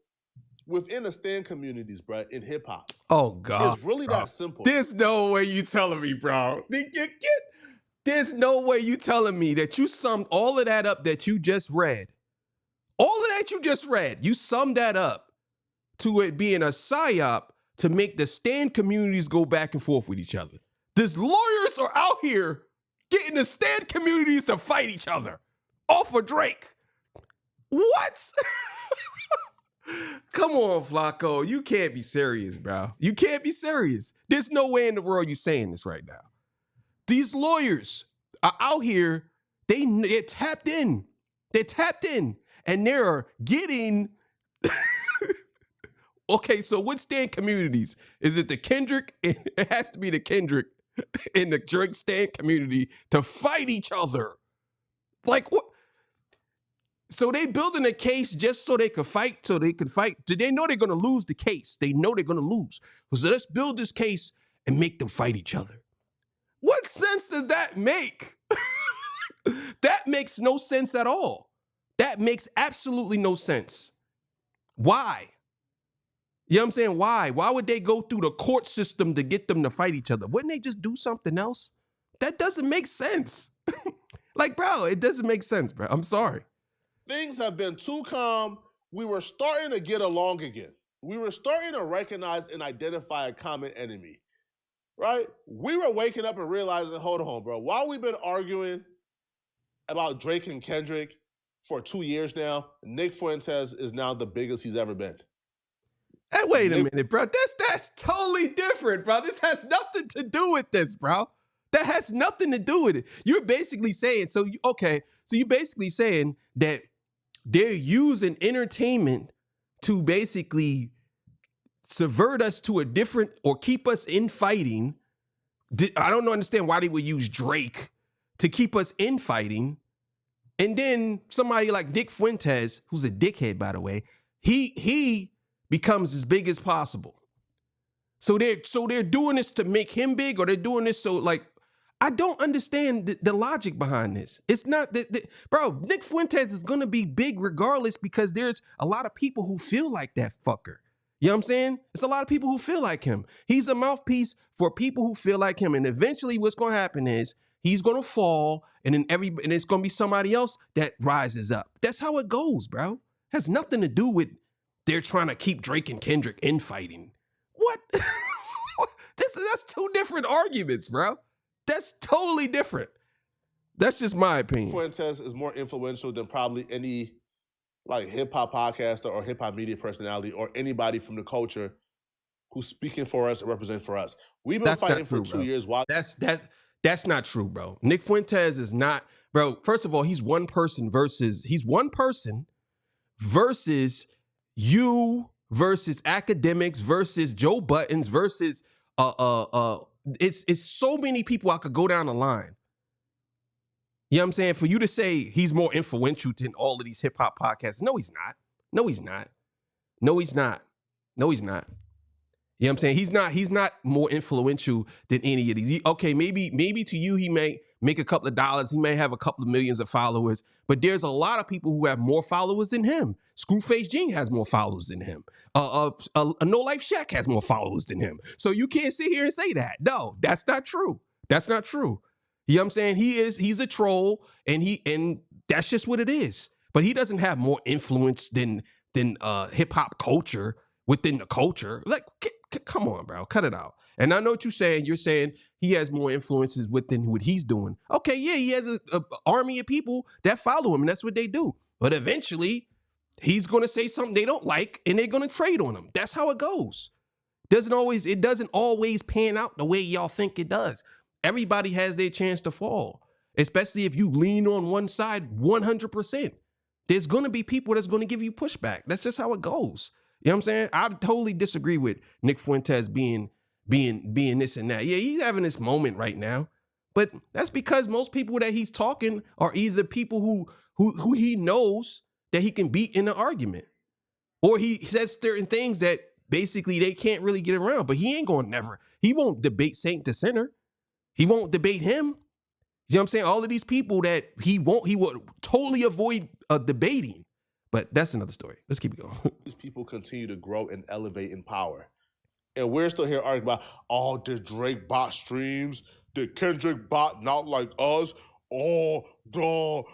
within the stan communities, bro, in hip hop. Oh, God. It's really that simple. There's no way you telling me, bro. There's no way you telling me that you summed all of that up that you just read. All of that you just read, you summed that up to it being a psyop to make the stan communities go back and forth with each other. These lawyers are out here getting the stan communities to fight each other off of Drake. What? Come on, Flacco. You can't be serious, bro. You can't be serious. There's no way in the world you're saying this right now. These lawyers are out here. They're tapped in. They're tapped in. And they're getting... Okay, so what stan communities? Is it the Kendrick? It has to be the Kendrick and the Drake stan community to fight each other. Like what? So they building a case just so they could fight, Do they know they're going to lose the case? They know they're going to lose. So let's build this case and make them fight each other. What sense does that make? That makes no sense at all. That makes absolutely no sense. Why? You know what I'm saying? Why? Why would they go through the court system to get them to fight each other? Wouldn't they just do something else? That doesn't make sense. Like, bro, it doesn't make sense, bro. I'm sorry. Things have been too calm. We were starting to get along again. We were starting to recognize and identify a common enemy, right? We were waking up and realizing, hold on, bro. While we've been arguing about Drake and Kendrick for 2 years now, Nick Fuentes is now the biggest he's ever been. Hey, wait a minute, bro. That's totally different, bro. This has nothing to do with this, bro. That has nothing to do with it. You're basically saying, so you're basically saying that they're using entertainment to basically subvert us to a different or keep us in fighting. I don't understand why they would use Drake to keep us in fighting. And then somebody like Nick Fuentes, who's a dickhead, by the way, he becomes as big as possible. So they're doing this to make him big, or they're doing this so, like, I don't understand the logic behind this. It's not that, bro, Nick Fuentes is going to be big regardless because there's a lot of people who feel like that fucker. You know what I'm saying? It's a lot of people who feel like him. He's a mouthpiece for people who feel like him. And eventually what's going to happen is he's going to fall, and then it's going to be somebody else that rises up. That's how it goes, bro. It has nothing to do with they're trying to keep Drake and Kendrick infighting. What? That's two different arguments, bro. That's totally different. That's just my opinion. Fuentes is more influential than probably any like hip hop podcaster or hip hop media personality or anybody from the culture who's speaking for us and representing for us. We've been fighting for 2 years. While That's not true, bro. Nick Fuentes is not, bro. First of all, he's one person versus you versus academics versus Joe Buttons versus it's so many people I could go down the line. You know what I'm saying? For you to say he's more influential than all of these hip hop podcasts. No, he's not. No, he's not. No, he's not. No, he's not. You know what I'm saying? He's not more influential than any of these. Okay, maybe to you he may make a couple of dollars. He may have a couple of millions of followers, but there's a lot of people who have more followers than him. Screwface Gene has more followers than him. A No Life Shack has more followers than him. So you can't sit here and say that. No, that's not true. That's not true. You know what I'm saying? He's a troll, and that's just what it is. But he doesn't have more influence than hip hop culture within the culture. Like, come on, bro, cut it out. And I know what you're saying. You're saying he has more influences within what he's doing. Okay, yeah, he has a army of people that follow him, and that's what they do. But eventually, he's going to say something they don't like, and they're going to trade on him. That's how it goes. It doesn't always pan out the way y'all think it does. Everybody has their chance to fall, especially if you lean on one side 100%. There's going to be people that's going to give you pushback. That's just how it goes. You know what I'm saying? I totally disagree with Nick Fuentes being this and that. Yeah, he's having this moment right now, but that's because most people that he's talking are either people who he knows that he can beat in an argument, or he says certain things that basically they can't really get around. But he won't debate Saint to Sinner. He won't debate him. You know what I'm saying? All of these people that he would totally avoid debating. But that's another story. Let's keep it going. These people continue to grow and elevate in power. And we're still here arguing about, did Drake bot streams? Did Kendrick bot not like us? But the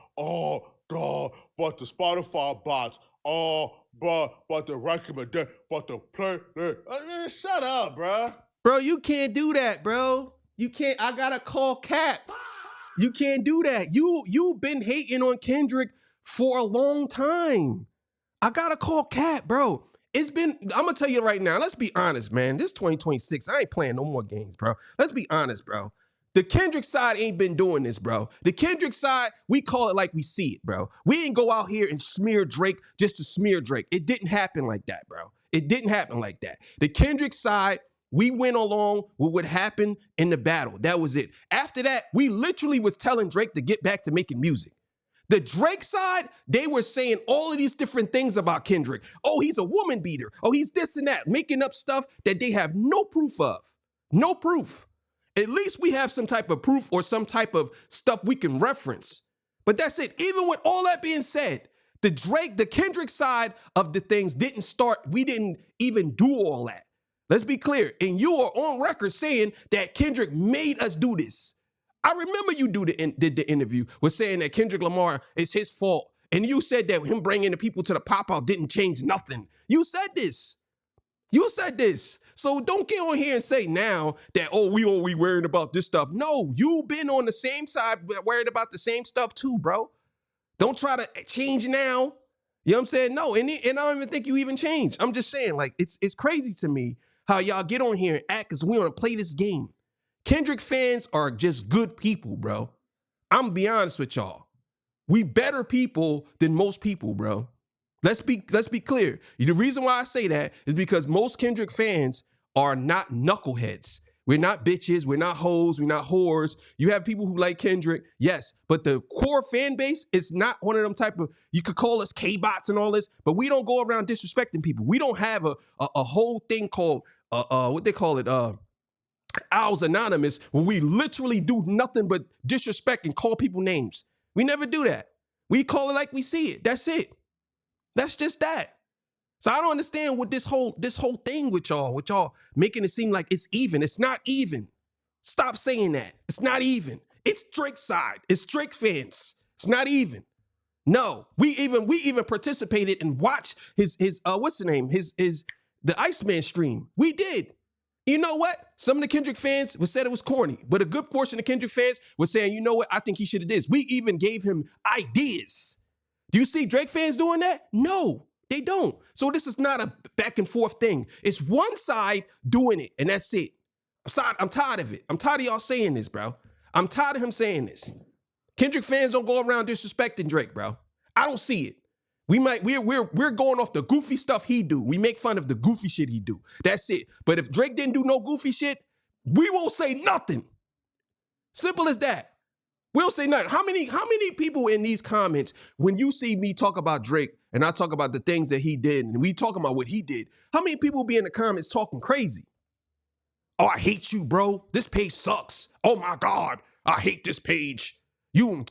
Spotify bots, but the recommendation, but the play. Man, shut up, bro. Bro, you can't do that, bro. You can't. I gotta call Cap. You can't do that. You've been hating on Kendrick for a long time. I gotta call Cap, bro. I'm gonna tell you right now, let's be honest, man. This 2026, I ain't playing no more games, bro. Let's be honest, bro. The Kendrick side ain't been doing this, bro. The Kendrick side, we call it like we see it, bro. We ain't go out here and smear Drake just to smear Drake. It didn't happen like that, bro. It didn't happen like that. The Kendrick side, we went along with what happened in the battle. That was it. After that, we literally was telling Drake to get back to making music. The Drake side, they were saying all of these different things about Kendrick. Oh, he's a woman beater. Oh, he's this and that, making up stuff that they have no proof of. No proof. At least we have some type of proof or some type of stuff we can reference. But that's it. Even with all that being said, the Kendrick side of the things didn't start. We didn't even do all that. Let's be clear. And you are on record saying that Kendrick made us do this. I remember you did the interview with saying that Kendrick Lamar is his fault. And you said that him bringing the people to the pop-out didn't change nothing. You said this. You said this. So don't get on here and say now that, we worried about this stuff. No, you've been on the same side, worried about the same stuff too, bro. Don't try to change now. You know what I'm saying? No, and I don't even think you even changed. I'm just saying, like, it's crazy to me how y'all get on here and act as we want to play this game. Kendrick fans are just good people, bro. I'm gonna be honest with y'all. We better people than most people, bro. Let's be clear. The reason why I say that is because most Kendrick fans are not knuckleheads. We're not bitches. We're not hoes. We're not whores. You have people who like Kendrick, yes, but the core fan base is not one of them type of, you could call us K-bots and all this, but we don't go around disrespecting people. We don't have a whole thing called, what they call it, Owls Anonymous, where we literally do nothing but disrespect and call people names. We never do that. We call it like we see it. That's it. That's just that. So I don't understand what this whole thing with y'all making it seem like it's even. It's not even. Stop saying that. It's not even. It's Drake's side. It's Drake fans. It's not even. No, we even participated and watched his what's the name? The Iceman stream. We did. You know what? Some of the Kendrick fans said it was corny, but a good portion of Kendrick fans was saying, you know what? I think he should have this. We even gave him ideas. Do you see Drake fans doing that? No, they don't. So this is not a back and forth thing. It's one side doing it, and that's it. I'm tired of it. I'm tired of y'all saying this, bro. I'm tired of him saying this. Kendrick fans don't go around disrespecting Drake, bro. I don't see it. We're going off the goofy stuff he do. We make fun of the goofy shit he do. That's it. But if Drake didn't do no goofy shit, we won't say nothing. Simple as that. We'll say nothing. How many people in these comments, when you see me talk about Drake and I talk about the things that he did and we talking about what he did, how many people be in the comments talking crazy? Oh, I hate you, bro. This page sucks. Oh my God, I hate this page. You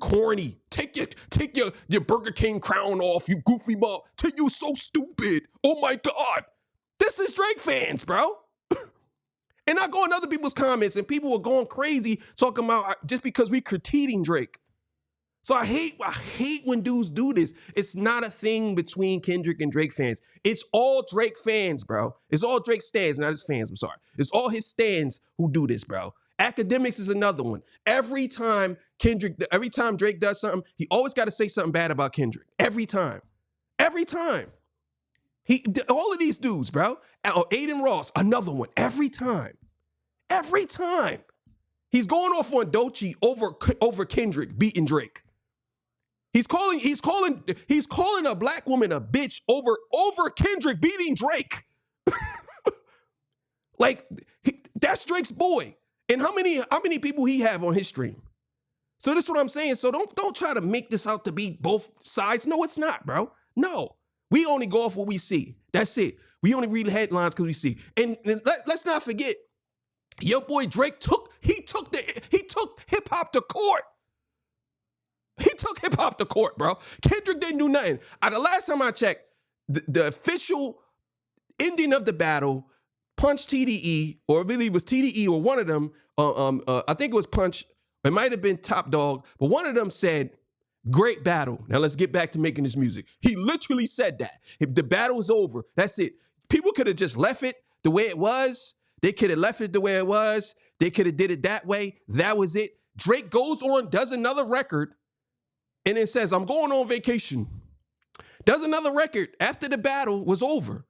corny. Take your Burger King crown off, you goofy mug. You so stupid. Oh my God. This is Drake fans, bro. And I go in other people's comments and people are going crazy talking about just because we critiquing Drake. So I hate when dudes do this. It's not a thing between Kendrick and Drake fans. It's all Drake fans, bro. It's all Drake stands, not his fans, I'm sorry. It's all his stands who do this, bro. Academics is another one. Every time Drake does something, he always got to say something bad about Kendrick. Every time. Every time. All of these dudes, bro. Aiden Ross, another one. Every time. Every time. He's going off on Doechii over Kendrick beating Drake. He's calling a black woman a bitch over Kendrick beating Drake. That's Drake's boy. And how many people he have on his stream? So this is what I'm saying. So don't try to make this out to be both sides. No, it's not, bro. No. We only go off what we see. That's it. We only read the headlines because we see. And let's not forget, your boy Drake took hip hop to court. He took hip hop to court, bro. Kendrick didn't do nothing. The last time I checked, the official ending of the battle, Punch TDE, or I believe it was TDE or one of them, I think it was Punch, it might have been Top Dog, but one of them said, great battle. Now let's get back to making this music. He literally said that. If the battle is over, that's it. People could have just left it the way it was. They could have left it the way it was. They could have did it that way. That was it. Drake goes on, does another record, and then says, I'm going on vacation. Does another record after the battle was over.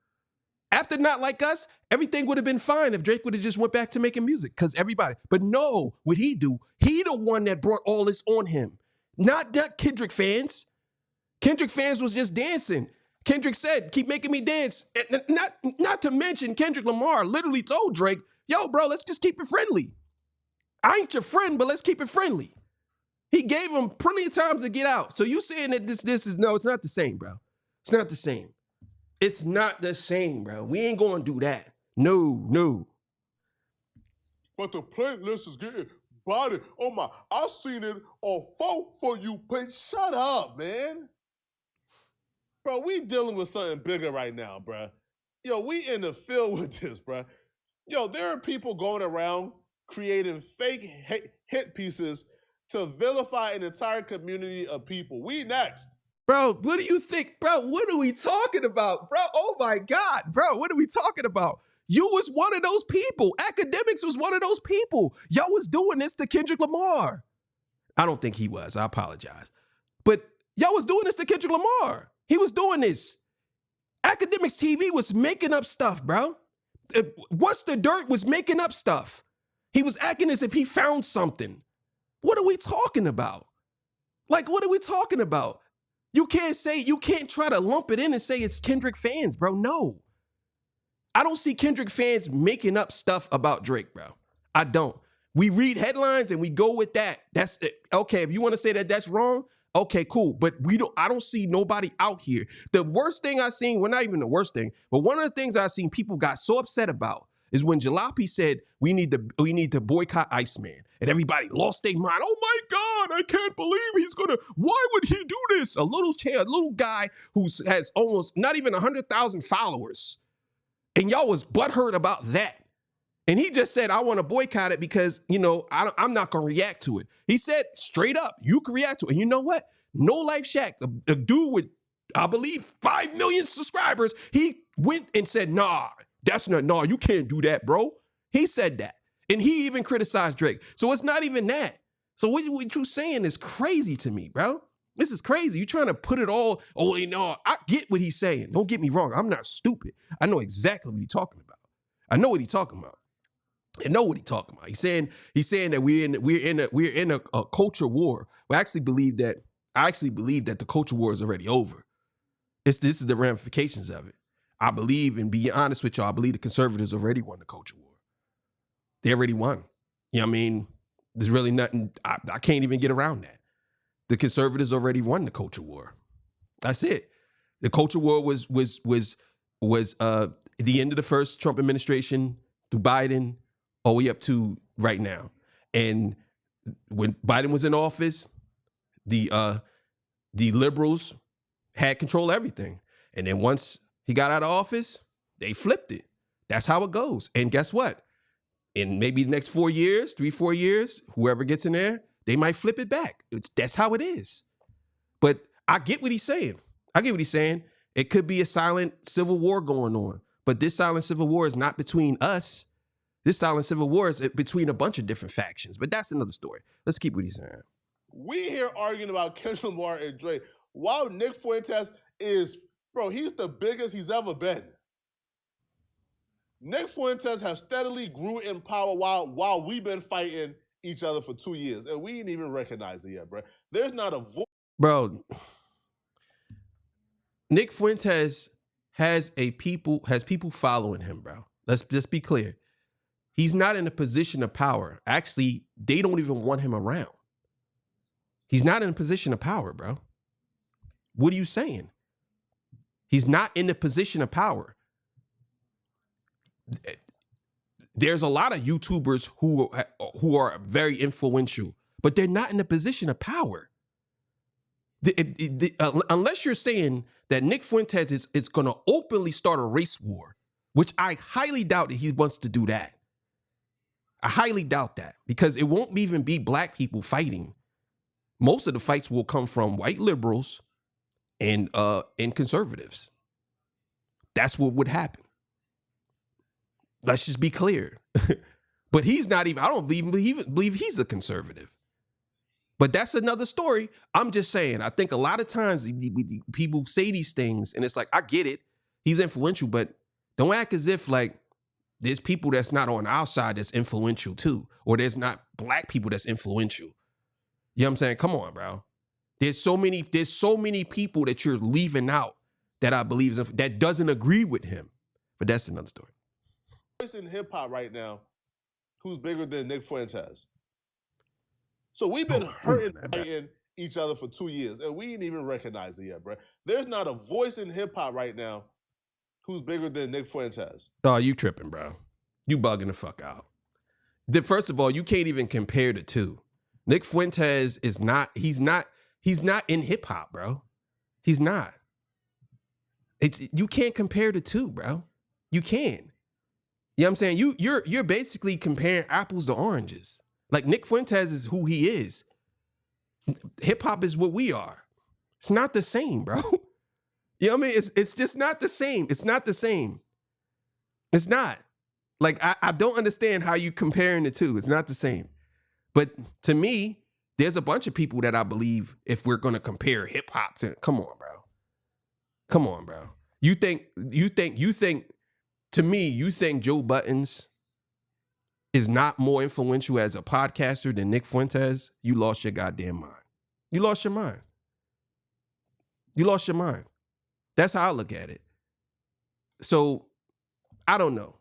After Not Like Us, everything would have been fine if Drake would have just went back to making music, because everybody. But no, what he do, he the one that brought all this on him. Not Kendrick fans. Kendrick fans was just dancing. Kendrick said, keep making me dance. And not to mention, Kendrick Lamar literally told Drake, yo, bro, let's just keep it friendly. I ain't your friend, but let's keep it friendly. He gave him plenty of times to get out. So you saying that this is, no, it's not the same, bro. It's not the same. It's not the same, bro. We ain't gonna do that. No. But the playlist is getting body. Oh my, I seen it on 4 For You page. Shut up, man. Bro, we dealing with something bigger right now, bro. Yo, we in the field with this, bro. Yo, there are people going around creating fake hit pieces to vilify an entire community of people. We next. Bro, what do you think? Bro, what are we talking about? Bro, oh my God. Bro, what are we talking about? You was one of those people. Academics was one of those people. Y'all was doing this to Kendrick Lamar. I don't think he was. I apologize. But y'all was doing this to Kendrick Lamar. He was doing this. Academics TV was making up stuff, bro. What's the Dirt was making up stuff. He was acting as if he found something. What are we talking about? Like, what are we talking about? You can't try to lump it in and say it's Kendrick fans, bro. No. I don't see Kendrick fans making up stuff about Drake, bro. I don't. We read headlines and we go with that. That's it. Okay. If you want to say that that's wrong, okay, cool. But I don't see nobody out here. The worst thing I seen, well, not even the worst thing, but one of the things I seen people got so upset about is when Jalopy said we need to boycott Iceman, and everybody lost their mind. Oh my God, I can't believe why would he do this? A little guy who has almost not even 100,000 followers. And y'all was butthurt about that. And he just said, I want to boycott it because, I'm not going to react to it. He said straight up, you can react to it. And you know what? No Life Shack, a dude with, I believe, 5 million subscribers, he went and said, nah, you can't do that, bro. He said that. And he even criticized Drake. So it's not even that. So what you saying is crazy to me, bro. This is crazy. You're trying to put it all, I get what he's saying. Don't get me wrong. I'm not stupid. I know exactly what he's talking about. I know what he's talking about. He's saying that we're in a culture war. I actually believe that the culture war is already over. This is the ramifications of it. I believe, and be honest with y'all, I believe the conservatives already won the culture war. They already won. You know what I mean? There's really nothing, I can't even get around that. The conservatives already won the culture war. That's it. The culture war was the end of the first Trump administration through Biden all the way up to right now. And when Biden was in office, the liberals had control of everything. And then once he got out of office, they flipped it. That's how it goes. And guess what? In maybe the next 4 years, 3-4 years, whoever gets in there, they might flip it back. That's how it is. But I get what he's saying. It could be a silent civil war going on. But this silent civil war is not between us. This silent civil war is between a bunch of different factions. But that's another story. Let's keep what he's saying. We here arguing about Kendrick Lamar and Drake, while Nick Fuentes is, bro, he's the biggest he's ever been. Nick Fuentes has steadily grew in power while we've been fighting each other for 2 years, and we ain't even recognize it yet, bro. There's not a voice. Bro, Nick Fuentes has people following him, bro. Let's just be clear. He's not in a position of power. Actually, they don't even want him around. He's not in a position of power, bro. What are you saying? He's not in a position of power. There's a lot of YouTubers who are very influential, but they're not in a position of power. Unless you're saying that Nick Fuentes is going to openly start a race war, which I highly doubt that he wants to do that. I highly doubt that, because it won't even be black people fighting. Most of the fights will come from white liberals and conservatives. That's what would happen. Let's just be clear. But he's not even, I don't believe he's a conservative. But that's another story. I'm just saying, I think a lot of times people say these things and it's like, I get it. He's influential, but don't act as if like there's people that's not on our side that's influential too. Or there's not black people that's influential. You know what I'm saying? Come on, bro. There's so many people that you're leaving out that I believe that doesn't agree with him. But that's another story. In hip hop right now, who's bigger than Nick Fuentes? So we've been hurting each other for 2 years, and we ain't even recognize it yet, bro. There's not a voice in hip hop right now who's bigger than Nick Fuentes. Oh, you tripping, bro? You bugging the fuck out. First of all, you can't even compare the two. Nick Fuentes is not. He's not in hip hop, bro. He's not. You can't compare the two, bro. You can't. You know what I'm saying? You're basically comparing apples to oranges. Like Nick Fuentes is who he is. Hip hop is what we are. It's not the same, bro. You know what I mean? It's just not the same. It's not the same. It's not. Like I don't understand how you comparing the two. It's not the same. But to me, there's a bunch of people that I believe if we're gonna compare hip hop to, come on, bro. Come on, bro. You think to me, you think Joe Buttons is not more influential as a podcaster than Nick Fuentes? You lost your goddamn mind. You lost your mind. You lost your mind. That's how I look at it. So, I don't know.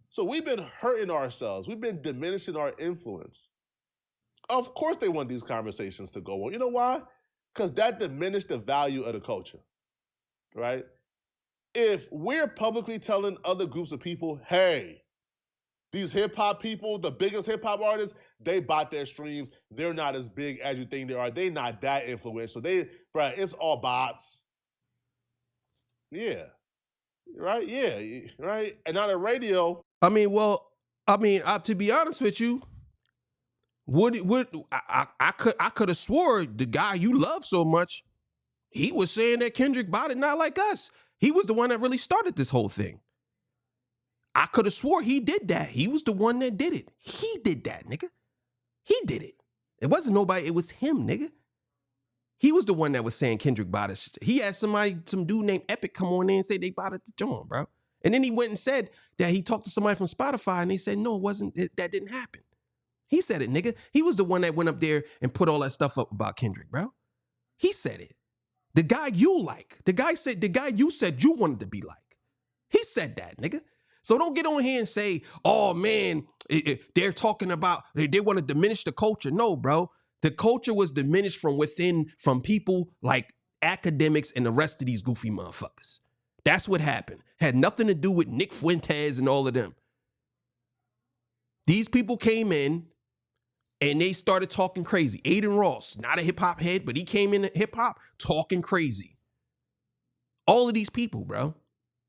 So we've been hurting ourselves. We've been diminishing our influence. Of course they want these conversations to go on. You know why? Because that diminished the value of the culture, right? If we're publicly telling other groups of people, hey, these hip-hop people, the biggest hip-hop artists, they bought their streams. They're not as big as you think they are. They're not that influential. It's all bots. Yeah. Right? Yeah. Right? And on the radio. To be honest with you, I could have swore the guy you love so much, he was saying that Kendrick bought it not like us. He was the one that really started this whole thing. I could have swore he did that. He was the one that did it. He did that, nigga. He did it. It wasn't nobody. It was him, nigga. He was the one that was saying Kendrick bought it. He had some dude named Epic come on there and say they bought it to John, bro. And then he went and said that he talked to somebody from Spotify and they said, no, it wasn't. That didn't happen. He said it, nigga. He was the one that went up there and put all that stuff up about Kendrick, bro. He said it. The guy you like. The guy you said you wanted to be like. He said that, nigga. So don't get on here and say, oh man, they're talking about, they want to diminish the culture. No, bro. The culture was diminished from within, from people like academics and the rest of these goofy motherfuckers. That's what happened. Had nothing to do with Nick Fuentes and all of them. These people came in and they started talking crazy. Aiden Ross, not a hip hop head, but he came in hip hop talking crazy. All of these people, bro.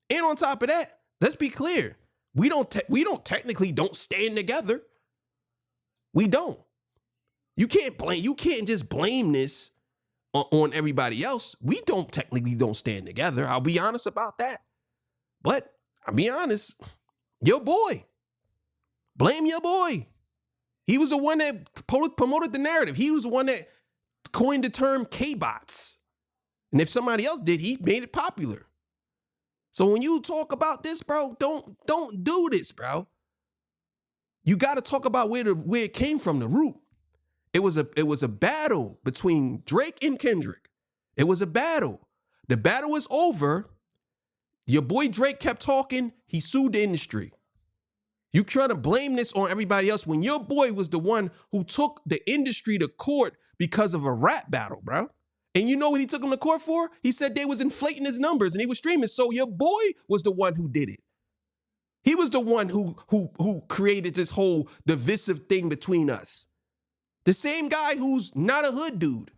And on top of that, let's be clear. We don't technically don't stand together. We don't. You can't just blame this on everybody else. We technically don't stand together. I'll be honest about that. But I'll be honest, your boy. Blame your boy. He was the one that promoted the narrative. He was the one that coined the term Kbots. And if somebody else did, he made it popular. So when you talk about this, bro, don't do this, bro. You got to talk about where it came from, the root. It was a battle between Drake and Kendrick. It was a battle. The battle was over. Your boy Drake kept talking. He sued the industry. You try to blame this on everybody else when your boy was the one who took the industry to court because of a rap battle, bro. And you know what he took him to court for? He said they was inflating his numbers and he was streaming. So your boy was the one who did it. He was the one who created this whole divisive thing between us. The same guy who's not a hood dude.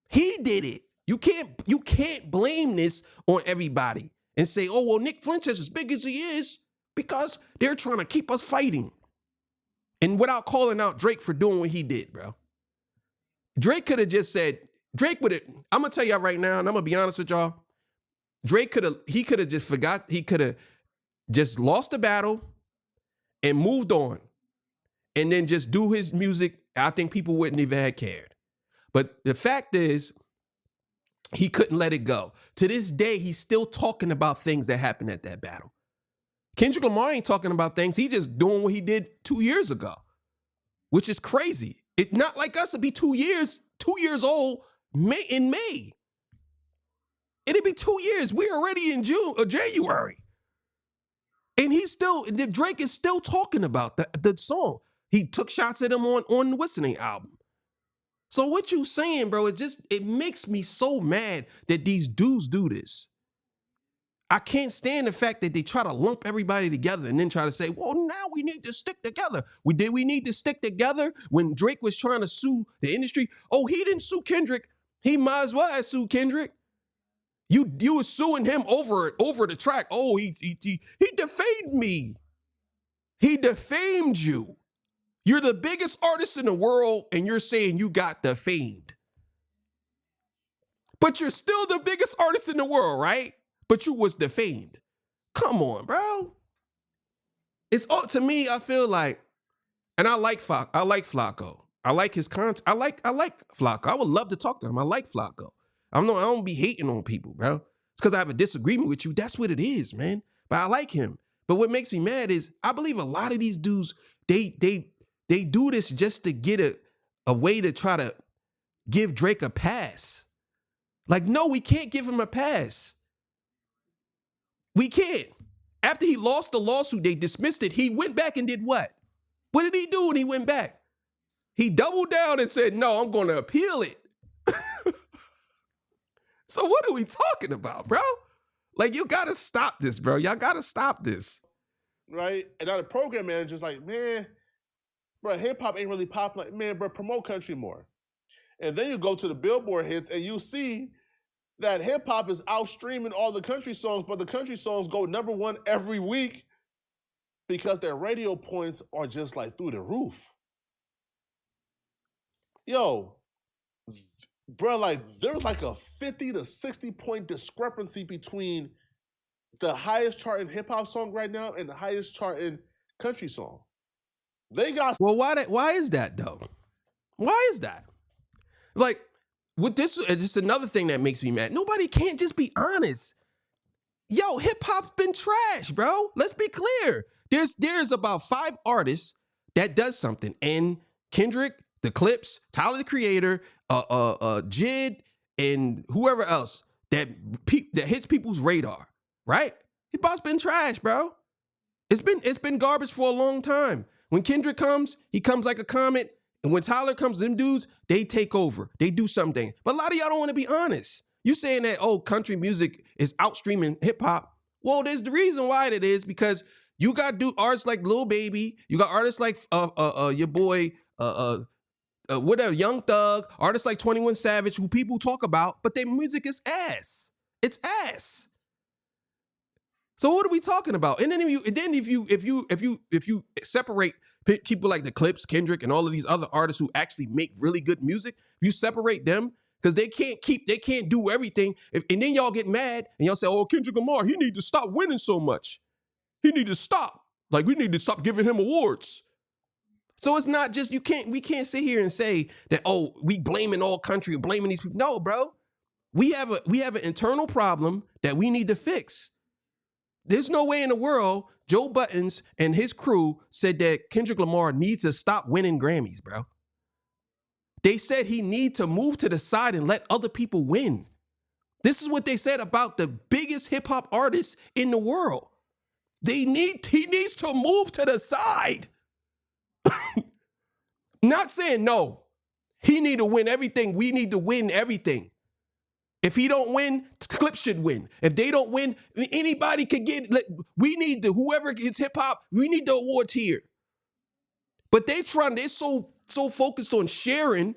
He did it. You can't blame this on everybody and say, oh, well, Nick Fuentes is as big as he is because they're trying to keep us fighting. And without calling out Drake for doing what he did, bro. Drake could have just said, I'm going to tell y'all right now, and I'm going to be honest with y'all. Drake could have just lost the battle and moved on and then just do his music. I think people wouldn't even have cared. But the fact is, he couldn't let it go. To this day, he's still talking about things that happened at that battle. Kendrick Lamar ain't talking about things. He just doing what he did 2 years ago, which is crazy. It's not like us to be 2 years old in May. It'd be 2 years. We're already in June or January. And Drake is still talking about the song. He took shots at him on the Whistling album. So what you saying, bro, it makes me so mad that these dudes do this. I can't stand the fact that they try to lump everybody together and then try to say, well, now we need to stick together. We need to stick together when Drake was trying to sue the industry. Oh, he didn't sue Kendrick. He might as well have sued Kendrick. You were suing him over the track. Oh, he defamed me. He defamed you. You're the biggest artist in the world and you're saying you got defamed. But you're still the biggest artist in the world, right? But you was defamed. Come on, bro. It's all, to me, I feel like, and I like Flacco. I like his content. I like Flacco. I would love to talk to him. I like Flacco. I don't be hating on people, bro. It's because I have a disagreement with you. That's what it is, man. But I like him. But what makes me mad is I believe a lot of these dudes, they do this just to get a way to try to give Drake a pass. Like, no, we can't give him a pass. We can't. After he lost the lawsuit, they dismissed it. He went back and did what? What did he do when he went back? He doubled down and said, no, I'm going to appeal it. So what are we talking about, bro? Like, you got to stop this, bro. Y'all got to stop this. Right? And now the program manager's like, man, bro, hip-hop ain't really popular. Man, bro, promote country more. And then you go to the Billboard hits and you see that hip-hop is outstreaming all the country songs, but the country songs go #1 every week because their radio points are just like through the roof. Yo, bro, like there's like a 50 to 60 point discrepancy between the highest charting hip-hop song right now and the highest charting country song. They got... Well, why is that, though? Why is that? Like, with this, just another thing that makes me mad. Nobody can't just be honest. Yo, hip hop's been trash, bro. Let's be clear. There's about 5 artists that does something. And Kendrick, The Clips, Tyler the Creator, Jid, and whoever else that hits people's radar, right? Hip hop's been trash, bro. It's been garbage for a long time. When Kendrick comes, he comes like a comet. And when Tyler comes, them dudes, they take over. They do something. But a lot of y'all don't want to be honest. You're saying that, oh, country music is outstreaming hip hop. Well, there's the reason why it is, because you got artists like Lil Baby. You got artists like your boy, whatever, Young Thug, artists like 21 Savage, who people talk about, but their music is ass. It's ass. So what are we talking about? And then if you separate people like the Clips, Kendrick, and all of these other artists who actually make really good music, if you separate them, because they can't do everything, and then y'all get mad and y'all say, oh, Kendrick Lamar, he need to stop winning so much. He need to stop. Like, we need to stop giving him awards. So it's not just, we can't sit here and say that, oh, we blaming all country, blaming these people. No, bro. We have an internal problem that we need to fix. There's no way in the world Joe Buttons and his crew said that Kendrick Lamar needs to stop winning Grammys, bro. They said he needs to move to the side and let other people win. This is what they said about the biggest hip hop artists in the world. He needs to move to the side. Not saying no. He need to win everything. We need to win everything. If he don't win, Clips should win. If they don't win, anybody could get, we need whoever gets hip hop, we need the awards here. But they're so focused on sharing.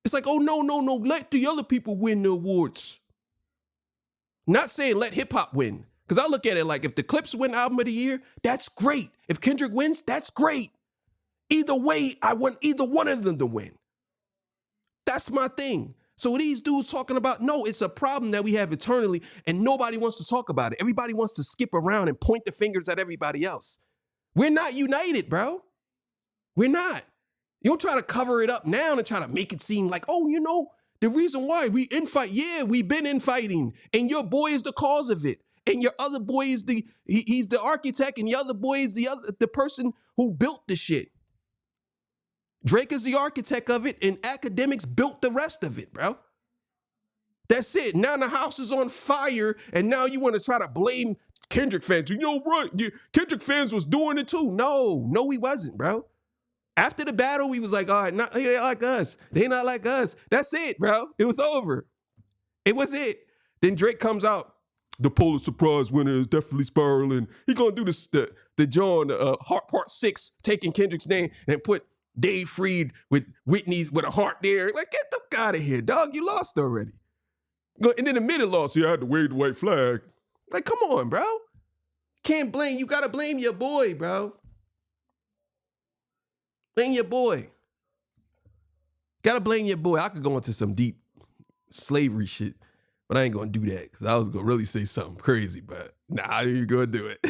It's like, oh, no, let the other people win the awards. Not saying let hip hop win. Because I look at it like, if the Clips win Album of the Year, that's great. If Kendrick wins, that's great. Either way, I want either one of them to win. That's my thing. So these dudes talking about, no, it's a problem that we have eternally, and nobody wants to talk about it. Everybody wants to skip around and point the fingers at everybody else. We're not united, bro. We're not. You don't try to cover it up now and try to make it seem like, oh, you know, the reason why we infight, yeah, we've been infighting, and your boy is the cause of it. And your other boy is he's the architect, and the other boy is the person who built the shit. Drake is the architect of it, and academics built the rest of it, bro. That's it. Now the house is on fire, and now you want to try to blame Kendrick fans. You know what? Kendrick fans was doing it too. No, he wasn't, bro. After the battle, we was like, all right, they ain't like us. They not like us. That's it, bro. It was over. It was it. Then Drake comes out. The Pulitzer Prize winner is definitely spiraling. He gonna do the John part 6, taking Kendrick's name and put Dave Freed with Whitney's with a heart there. Like, get the fuck out of here, dog. You lost already. And then admitted loss. I had to wave the white flag. Like, come on, bro. Can't blame. You gotta blame your boy, bro. Blame your boy. Gotta blame your boy. I could go into some deep slavery shit, but I ain't gonna do that because I was gonna really say something crazy. But nah, you gonna do it.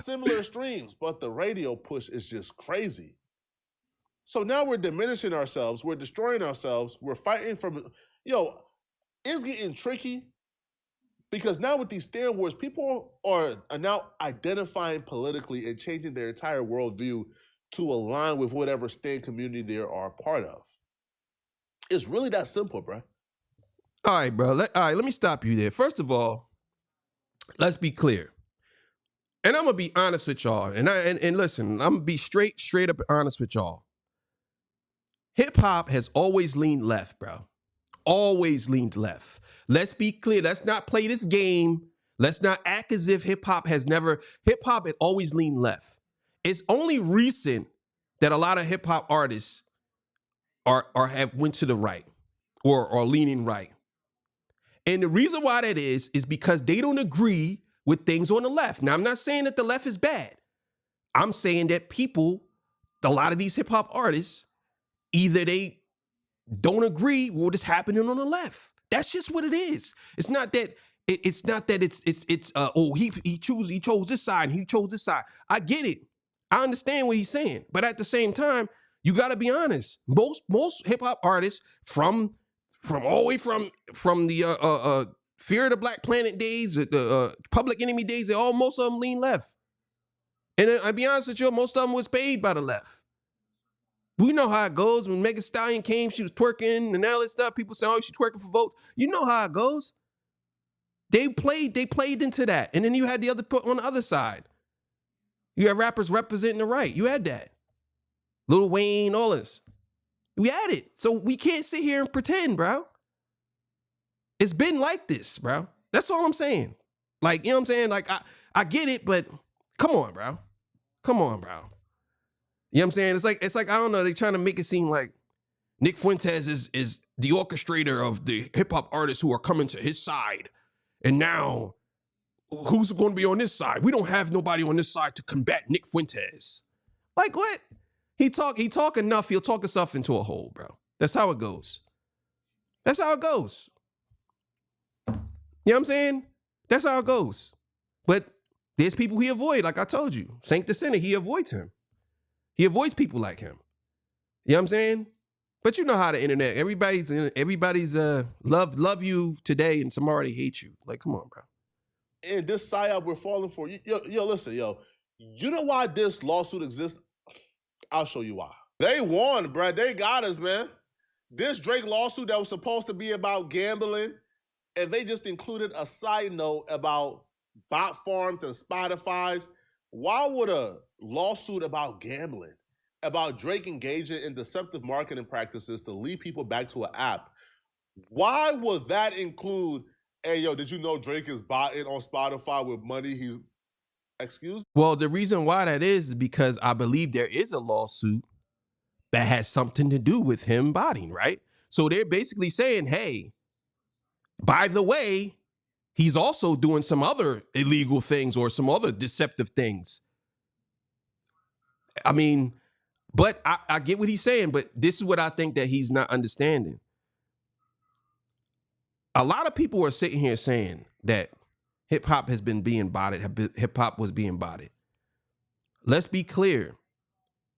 Similar streams, but the radio push is just crazy. So now we're diminishing ourselves, we're destroying ourselves, we're fighting from, it's getting tricky because now with these stand wars, people are now identifying politically and changing their entire worldview to align with whatever stand community they are a part of. It's really that simple, bro. All right, bro. Let me stop you there. First of all, let's be clear. And I'm gonna be honest with y'all. And listen, I'm gonna be straight up honest with y'all. Hip hop has always leaned left, bro. Always leaned left. Let's be clear. Let's not play this game. Let's not act as if hip hop had always leaned left. It's only recent that a lot of hip hop artists have went to the right or are leaning right. And the reason why that is because they don't agree with things on the left. Now, I'm not saying that the left is bad. I'm saying that a lot of these hip hop artists, either they don't agree with what is happening on the left. That's just what it is. It's not that he chose this side and he chose this side. I get it. I understand what he's saying, but at the same time, you got to be honest. Most hip hop artists from all the way from the Fear of the Black Planet days, the Public Enemy days, most of them lean left. And I'll be honest with you, most of them was paid by the left. We know how it goes. When Megan Thee Stallion came, she was twerking and all that stuff. People say, oh, she's twerking for votes. You know how it goes. They played into that. And then you had the other on the other side. You had rappers representing the right. You had that. Lil Wayne, all this. We had it. So we can't sit here and pretend, bro. It's been like this, bro. That's all I'm saying. Like, you know what I'm saying? Like, I get it, but come on, bro. Come on, bro. You know what I'm saying? It's like, I don't know, they trying to make it seem like Nick Fuentes is the orchestrator of the hip-hop artists who are coming to his side. And now, who's going to be on this side? We don't have nobody on this side to combat Nick Fuentes. Like, what? He talk enough, he'll talk himself into a hole, bro. That's how it goes. That's how it goes. You know what I'm saying? That's how it goes. But there's people he avoid, like I told you. Saint the Sinner, he avoids him. He avoids people like him. You know what I'm saying? But you know how the internet, everybody's love you today and tomorrow they hate you. Like, come on, bro. And this psyop we're falling for. Yo, listen, yo. You know why this lawsuit exists? I'll show you why. They won, bro. They got us, man. This Drake lawsuit that was supposed to be about gambling, and they just included a side note about bot farms and Spotify's. Why would a lawsuit about gambling, about Drake engaging in deceptive marketing practices to lead people back to an app, why would that include, hey, yo, did you know Drake is botting on Spotify with money he's, excuse? Well, the reason why that is because I believe there is a lawsuit that has something to do with him botting, right? So they're basically saying, hey, by the way, he's also doing some other illegal things or some other deceptive things. I mean, but I get what he's saying, but this is what I think that he's not understanding. A lot of people are sitting here saying that hip hop has been being botted, hip hop was being botted. Let's be clear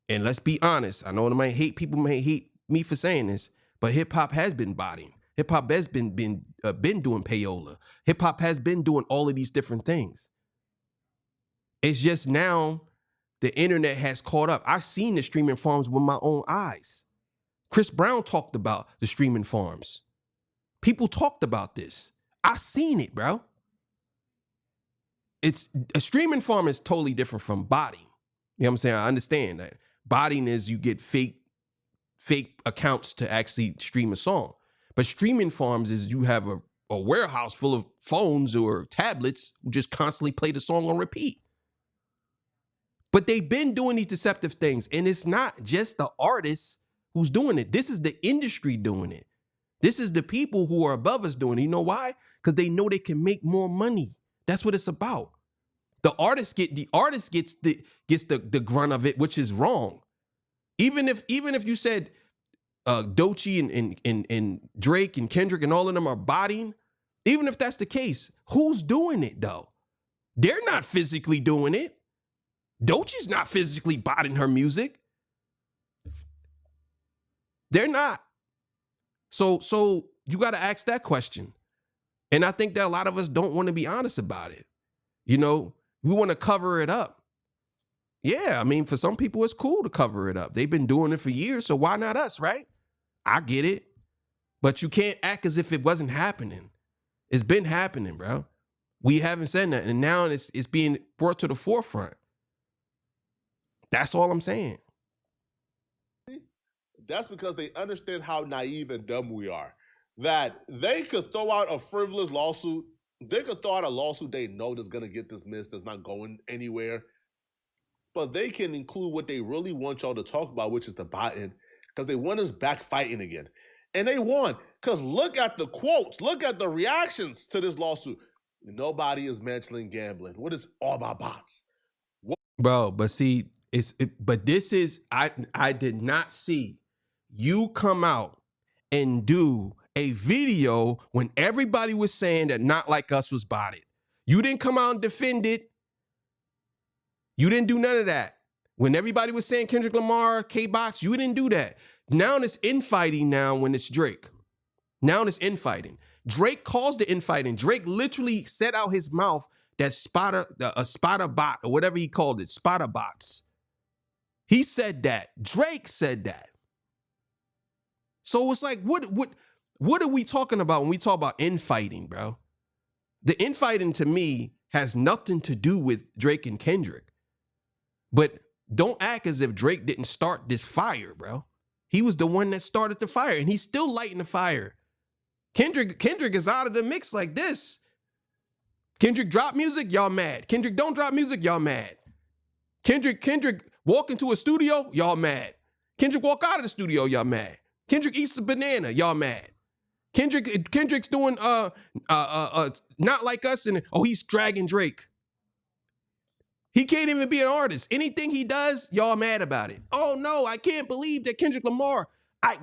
and let's be honest. I know people may hate me for saying this, but hip hop has been botting. Hip hop has been doing payola. Hip hop has been doing all of these different things. It's just now the internet has caught up. I've seen the streaming farms with my own eyes. Chris Brown talked about the streaming farms. People talked about this. I seen it, bro. It's a streaming farm is totally different from botting. You know what I'm saying? I understand that. Botting is you get fake accounts to actually stream a song. But streaming farms is you have a warehouse full of phones or tablets who just constantly play the song on repeat. But they've been doing these deceptive things. And it's not just the artist who's doing it. This is the industry doing it. This is the people who are above us doing it. You know why? Because they know they can make more money. That's what it's about. The artist gets the grunt of it, which is wrong. Even if you said Doechii and Drake and Kendrick and all of them are botting, even if that's the case, who's doing it though? They're not physically doing it. Doechii's not physically botting her music. They're not. So you got to ask that question. And I think that a lot of us don't want to be honest about it. You know, we want to cover it up. Yeah, I mean, for some people, it's cool to cover it up. They've been doing it for years, so why not us, right? I get it. But you can't act as if it wasn't happening. It's been happening, bro. We haven't said that. And now it's being brought to the forefront. That's all I'm saying. That's because they understand how naive and dumb we are. That they could throw out a frivolous lawsuit. They could throw out a lawsuit they know that's going to get dismissed, that's not going anywhere. But they can include what they really want y'all to talk about, which is the botting, because they want us back fighting again. And they won, because look at the quotes. Look at the reactions to this lawsuit. Nobody is mentioning gambling. What is all about bots? Bro, but see, but this is, I did not see you come out and do a video when everybody was saying that Not Like Us was botted. You didn't come out and defend it. You didn't do none of that. When everybody was saying Kendrick Lamar, Kdot, you didn't do that. Now it's infighting now when it's Drake. Now it's infighting. Drake caused the infighting. Drake literally said out his mouth that a spotter bot or whatever he called it, spotter bots. He said that. Drake said that. So it's like, what are we talking about when we talk about infighting, bro? The infighting to me has nothing to do with Drake and Kendrick. But don't act as if Drake didn't start this fire, bro. He was the one that started the fire, and he's still lighting the fire. Kendrick is out of the mix like this. Kendrick drop music, y'all mad. Kendrick don't drop music, y'all mad. Kendrick walk into a studio, y'all mad. Kendrick walk out of the studio, y'all mad. Kendrick eats a banana, y'all mad. Kendrick's doing Not Like Us, and he's dragging Drake. He can't even be an artist. Anything he does, y'all mad about it. Oh no, I can't believe that Kendrick Lamar.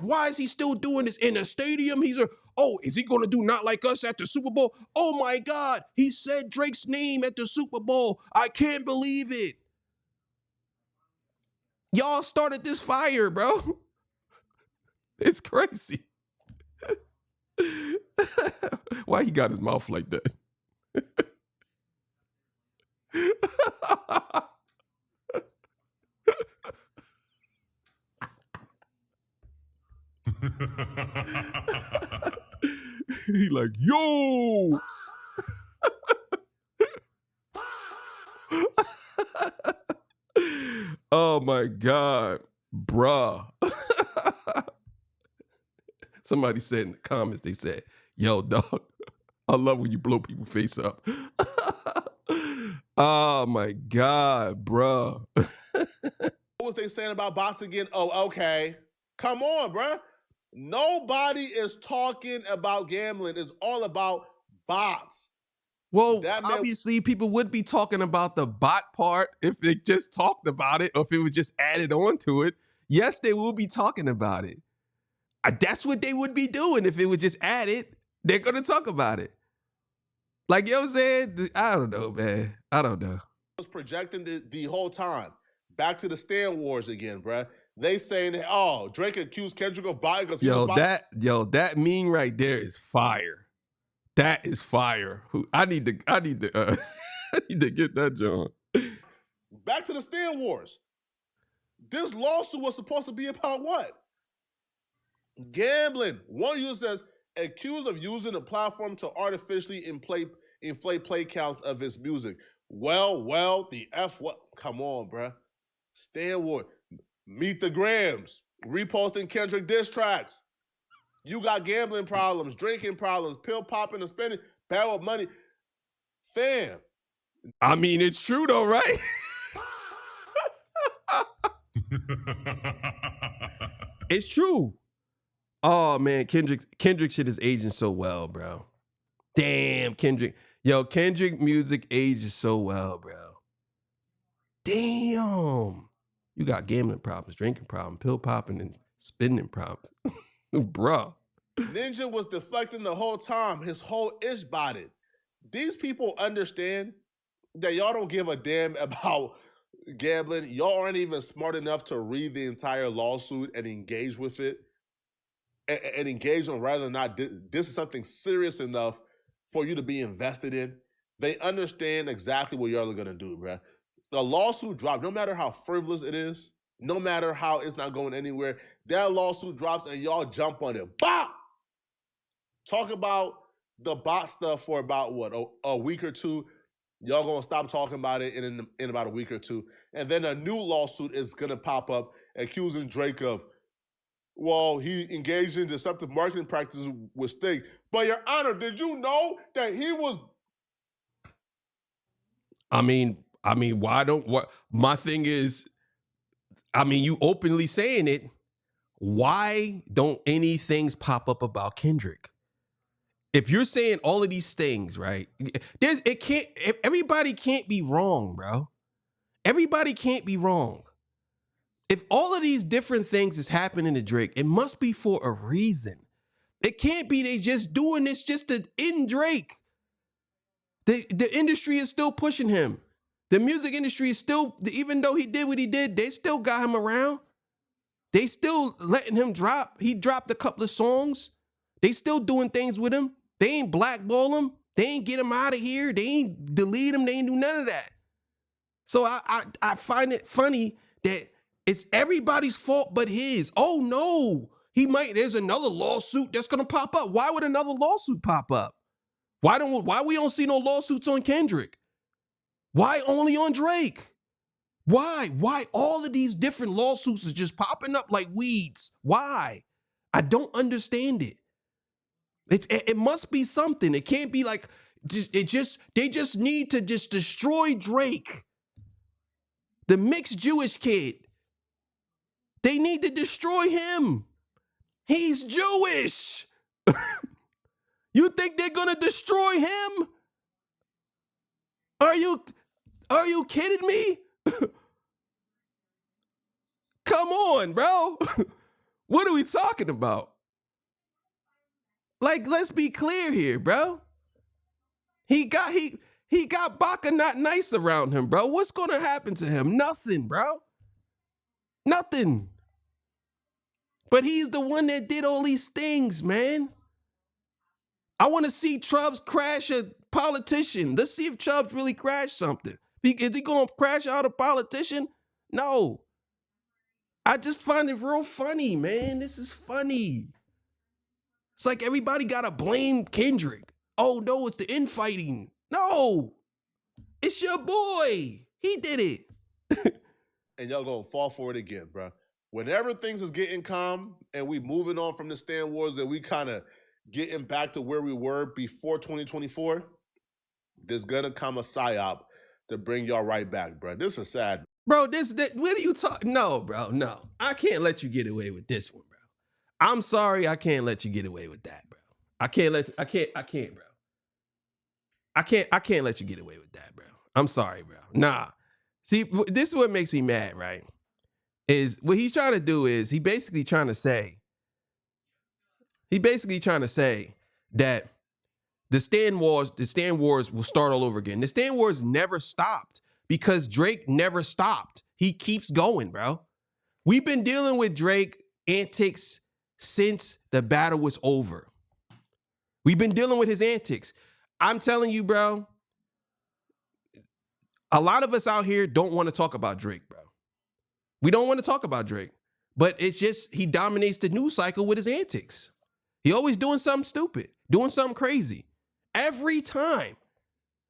Why is he still doing this in a stadium? Is he gonna do Not Like Us at the Super Bowl? Oh my God, he said Drake's name at the Super Bowl. I can't believe it. Y'all started this fire, bro. It's crazy. Why he got his mouth like that? He like, yo. Oh my God, bruh. Somebody said in the comments, they said, yo, dog, I love when you blow people's face up. Oh my God, bruh. What was they saying about bots again? Oh, okay. Come on, bruh. Nobody is talking about gambling. It's all about bots. Well, obviously people would be talking about the bot part if they just talked about it, or if it was just added on to it. Yes, they will be talking about it. That's what they would be doing if it was just added. They're going to talk about it. Like, you know what I'm saying? I don't know, man. I don't know. Was projecting the whole time. Back to the Stan Wars again, bruh. They saying that, Drake accused Kendrick of buying because that meme right there is fire. That is fire. I need to I need to get that, John. Back to the Stan Wars. This lawsuit was supposed to be about what? Gambling. One user says, accused of using a platform to artificially inflate play counts of his music. Well, the F what? Come on, bruh. Stan Wars. Meet the Grams. Reposting Kendrick diss tracks. You got gambling problems, drinking problems, pill popping and spending, bad with money. Fam. I mean, it's true though, right? It's true. Oh man, Kendrick shit is aging so well, bro. Damn, Kendrick. Yo, Kendrick music ages so well, bro. Damn. You got gambling problems, drinking problems, pill popping and spending problems. Bruh. Ninja was deflecting the whole time. His whole ish botted. These people understand that y'all don't give a damn about gambling. Y'all aren't even smart enough to read the entire lawsuit and engage with it. And engage on rather than not, this is something serious enough for you to be invested in. They understand exactly what y'all are going to do, bruh. The lawsuit dropped, no matter how frivolous it is, no matter how it's not going anywhere, that lawsuit drops and y'all jump on it. Bop! Talk about the bot stuff for about, what, a week or two. Y'all going to stop talking about it in about a week or two. And then a new lawsuit is going to pop up accusing Drake of, well, he engaged in deceptive marketing practices with Sting. But Your Honor, did you know that he was... I mean, my thing is, you openly saying it. Why don't any things pop up about Kendrick? If you're saying all of these things, right? Everybody can't be wrong, bro. Everybody can't be wrong. If all of these different things is happening to Drake, it must be for a reason. It can't be they just doing this just to end Drake. The industry is still pushing him. The music industry is still, even though he did what he did, they still got him around. They still letting him drop. He dropped a couple of songs. They still doing things with him. They ain't blackball him. They ain't get him out of here. They ain't delete him. They ain't do none of that. So I find it funny that it's everybody's fault but his. Oh no, there's another lawsuit that's gonna pop up. Why would another lawsuit pop up? Why we don't see no lawsuits on Kendrick? Why only on Drake? Why? Why all of these different lawsuits is just popping up like weeds? Why? I don't understand it. It must be something. It can't be like they just need to just destroy Drake. The mixed Jewish kid. They need to destroy him. He's Jewish. You think they're gonna destroy him? Are you kidding me? Come on, bro. What are we talking about? Like, let's be clear here, bro. He got Baka not nice around him, bro. What's gonna happen to him? Nothing, bro. Nothing. But he's the one that did all these things, man. I want to see Chubbs crash a politician. Let's see if Chubbs really crashed something. Is he going to crash out a politician? No. I just find it real funny, man. This is funny. It's like everybody got to blame Kendrick. Oh, no, it's the infighting. No. It's your boy. He did it. And y'all gonna fall for it again, bro. Whenever things is getting calm and we moving on from the stand wars and we kind of getting back to where we were before 2024, there's gonna come a psyop to bring y'all right back, bro. This is sad. Bro, what are you talking? No, bro, no. I can't let you get away with this one, bro. I'm sorry, I can't let you get away with that, bro. I can't, bro. I can't let you get away with that, bro. I'm sorry, bro. Nah. See, this is what makes me mad, right? Is what he's trying to do is he basically trying to say that the stand wars will start all over again. The stand wars never stopped because Drake never stopped. He keeps going, bro. We've been dealing with Drake antics since the battle was over. We've been dealing with his antics. I'm telling you, bro, a lot of us out here don't want to talk about Drake, bro. We don't want to talk about Drake, but it's just he dominates the news cycle with his antics. He always doing something stupid, doing something crazy every time.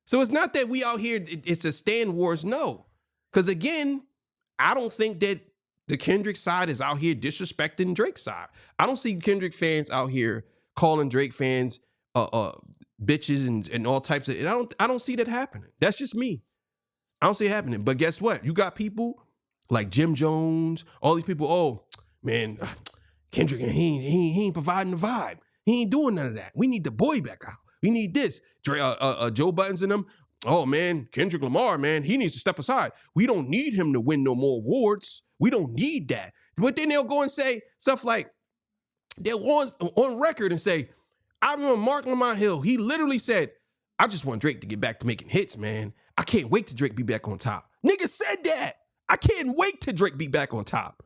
So it's not that we out here, it's a stand wars, no. Because again, I don't think that the Kendrick side is out here disrespecting Drake's side. I don't see Kendrick fans out here calling Drake fans bitches and all types of, and I don't see that happening. That's just me. I don't see it happening. But guess what? You got people like Jim Jones, all these people, oh, man, Kendrick, he ain't providing the vibe. He ain't doing none of that. We need the boy back out. We need this. Joe Buttons and them, oh, man, Kendrick Lamar, man, he needs to step aside. We don't need him to win no more awards. We don't need that. But then they'll go and say stuff like, they'll on record and say, I remember Mark Lamont Hill, he literally said, I just want Drake to get back to making hits, man. I can't wait till Drake be back on top. Nigga said that. I can't wait till Drake be back on top.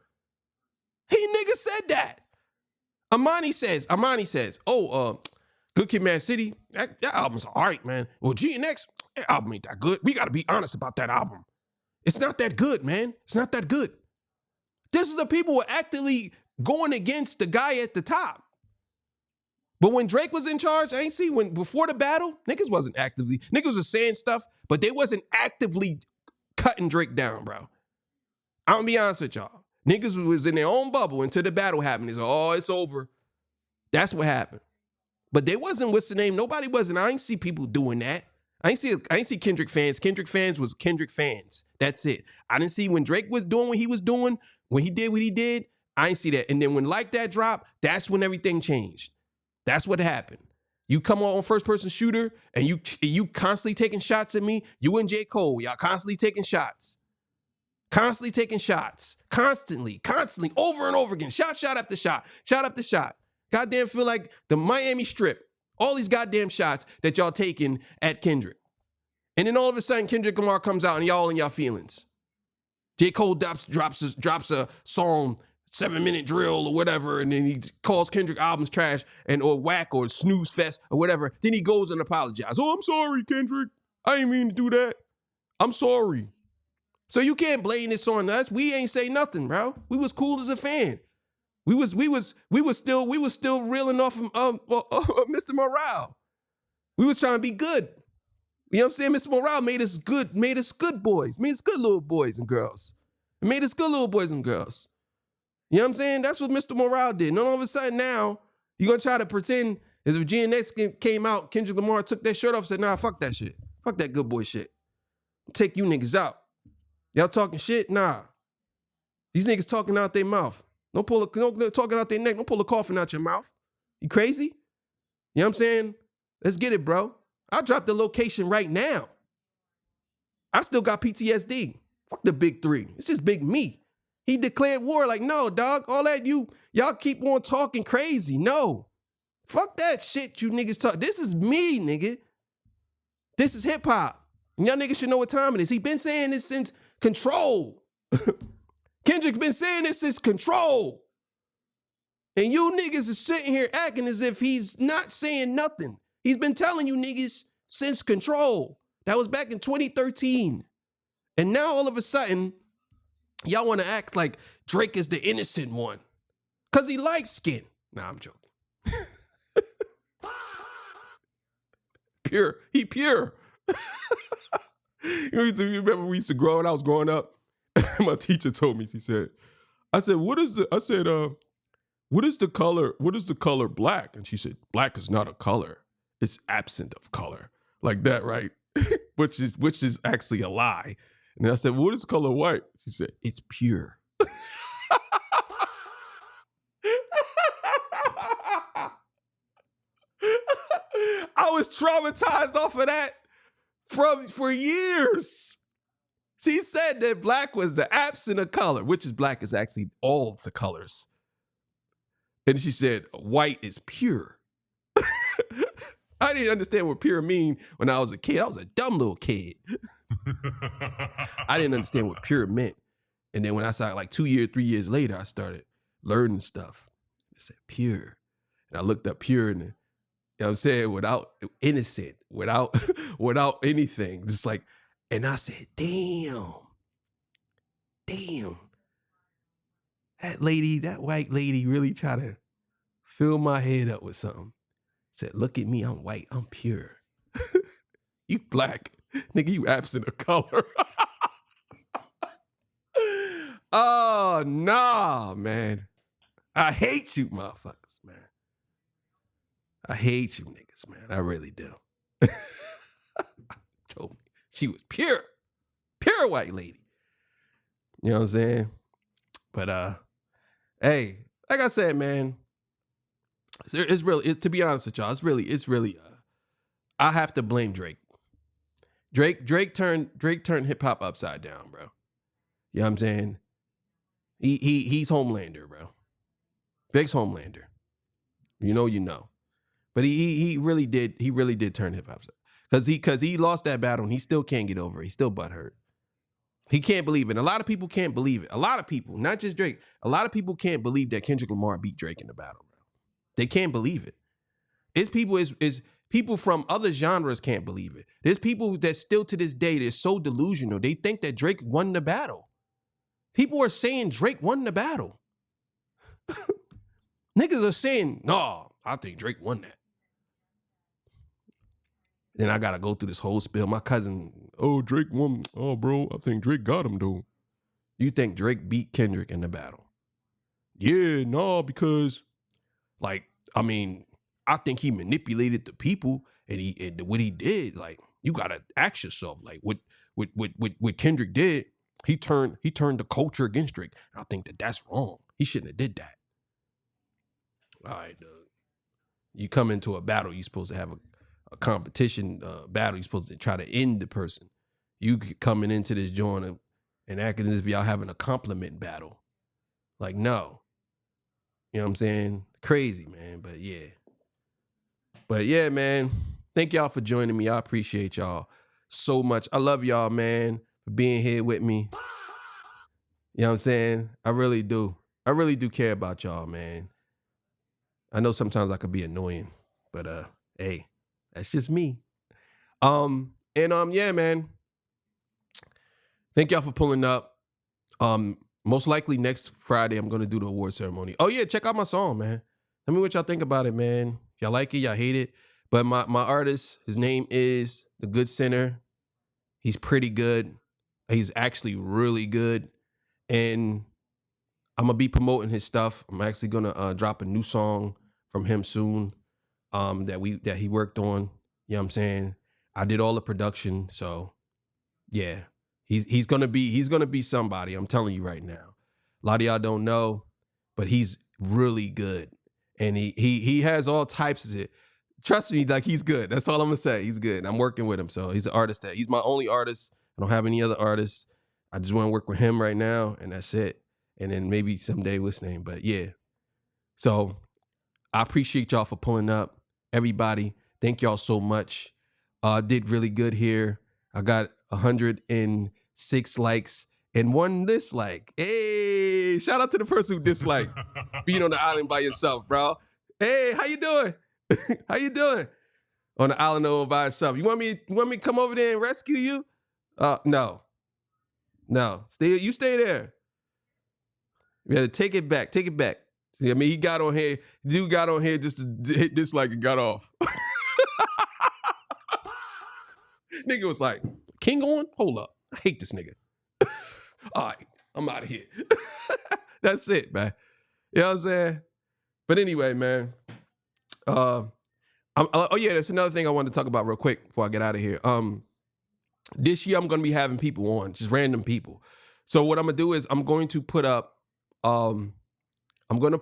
He nigga said that. Amani says, Good Kid, Mad City, that album's all right, man. Well, GNX, that album ain't that good. We got to be honest about that album. It's not that good, man. It's not that good. This is the people who are actively going against the guy at the top. But when Drake was in charge, I ain't see when before the battle, niggas was saying stuff, but they wasn't actively cutting Drake down, bro. I'm gonna be honest with y'all. Niggas was in their own bubble until the battle happened. It's it's over. That's what happened. But they wasn't, what's the name? Nobody wasn't. I ain't see people doing that. I ain't see Kendrick fans. Kendrick fans was Kendrick fans. That's it. I didn't see when Drake was doing what he was doing, when he did what he did. I ain't see that. And then when Like That dropped, that's when everything changed. That's what happened. You come on first person shooter and you constantly taking shots at me. You and J. Cole, y'all constantly taking shots. Constantly taking shots. Constantly, over and over again. Shot after shot. Shot after shot. Goddamn feel like the Miami Strip. All these goddamn shots that y'all taking at Kendrick. And then all of a sudden Kendrick Lamar comes out and y'all in y'all feelings. J. Cole drops a song, 7-minute drill or whatever, and then he calls Kendrick albums trash or whack or snooze fest or whatever. Then he goes and apologizes. Oh, I'm sorry, Kendrick. I ain't mean to do that. I'm sorry. So you can't blame this on us. We ain't say nothing, bro. We was cool as a fan. We was still reeling off Mr. Morale. We was trying to be good. You know what I'm saying? Mr. Morale made us good boys, made us good little boys and girls. It made us good little boys and girls. You know what I'm saying? That's what Mr. Morale did. And all of a sudden now, you're going to try to pretend as if GNX came out, Kendrick Lamar took that shirt off and said, nah, fuck that shit. Fuck that good boy shit. Take you niggas out. Y'all talking shit? Nah. These niggas talking out their mouth. Don't talking out their neck. Don't pull a coffin out your mouth. You crazy? You know what I'm saying? Let's get it, bro. I'll drop the location right now. I still got PTSD. Fuck the big three. It's just big me. He declared war like, no, dog, all that y'all keep on talking crazy. No. Fuck that shit you niggas talk. This is me, nigga. This is hip hop. And y'all niggas should know what time it is. He been saying this since Control. Kendrick been saying this since Control. And you niggas is sitting here acting as if he's not saying nothing. He's been telling you niggas since Control. That was back in 2013. And now all of a sudden, y'all want to act like Drake is the innocent one. Because he likes skin. Nah, I'm joking. Pure. He pure. You remember we used to grow when I was growing up? My teacher told me, I said, what is the color black? And she said, black is not a color. It's absent of color. Like that, right? which is actually a lie. And I said, what is the color white? She said, it's pure. I was traumatized off of that for years. She said that black was the absent of color, which is black is actually all of the colors. And she said, white is pure. I didn't understand what pure mean when I was a kid. I was a dumb little kid. I didn't understand what pure meant. And then when I saw like 3 years later, I started learning stuff. I said pure. And I looked up pure and, you know what I'm saying, without innocent, without anything. Just like, and I said, damn. That white lady really tried to fill my head up with something. Said, look at me, I'm white, I'm pure. You black. Nigga, you absent of color. Oh, nah, man. I hate you motherfuckers, man. I hate you niggas, man. I really do. Told me she was pure white lady. You know what I'm saying? But, hey, like I said, man, it's really, to be honest with y'all, it's really, I have to blame Drake. Drake turned hip hop upside down, bro. You know what I'm saying? He's Homelander, bro. Drake's Homelander. You know. But he really did turn hip hop upside. Cause he lost that battle and he still can't get over it. He's still butthurt. He can't believe it. A lot of people can't believe it. A lot of people, not just Drake. A lot of people can't believe that Kendrick Lamar beat Drake in the battle, bro. They can't believe it. It's people from other genres can't believe it. There's people that still to this day, they're so delusional. They think that Drake won the battle. People are saying Drake won the battle. Niggas are saying, no, I think Drake won that. Then I gotta go through this whole spiel. My cousin, oh, Drake won. Oh, bro, I think Drake got him, though. You think Drake beat Kendrick in the battle? Yeah, no, because, like, I mean, I think he manipulated the people and what he did, like, you gotta ask yourself, like, what Kendrick did, he turned the culture against Drake. And I think that's wrong. He shouldn't have did that. All right, you come into a battle, you're supposed to have a competition battle. You're supposed to try to end the person. You coming into this joint and acting as if y'all having a compliment battle. Like, no. You know what I'm saying? Crazy, man. But yeah, man. Thank y'all for joining me. I appreciate y'all so much. I love y'all, man, for being here with me. You know what I'm saying? I really do. I really do care about y'all, man. I know sometimes I could be annoying, but hey, that's just me. Yeah, man. Thank y'all for pulling up. Most likely next Friday, I'm going to do the award ceremony. Oh, yeah, check out my song, man. Tell me what y'all think about it, man. Y'all like it, y'all hate it. But my artist, his name is The Good Sinner. He's pretty good. He's actually really good. And I'm going to be promoting his stuff. I'm actually going to drop a new song from him soon that he worked on. You know what I'm saying? I did all the production, so yeah. He's gonna be somebody. I'm telling you right now. A lot of y'all don't know, but he's really good, and he has all types of it. Trust me, like he's good. That's all I'm gonna say. He's good. And I'm working with him, so he's an artist. He's my only artist. I don't have any other artists. I just want to work with him right now, and that's it. And then maybe someday what's name, but yeah. So I appreciate y'all for pulling up, everybody. Thank y'all so much. Did really good here. I got 106 likes and 1 dislike. Hey, shout out to the person who disliked being on the island by yourself, bro. Hey, how you doing? How you doing? On the island all by yourself. You want me to come over there and rescue you? No. You stay there. You gotta take it back. See, I mean, he got on here. Dude got on here just to hit dislike and got off. Nigga was like, King on? Hold up. I hate this nigga. All right, I'm out of here. That's it, man. You know what I'm saying? But anyway, man. Oh yeah, that's another thing I wanted to talk about real quick before I get out of here. This year I'm gonna be having people on, just random people. So what I'm gonna do is I'm going to put up in one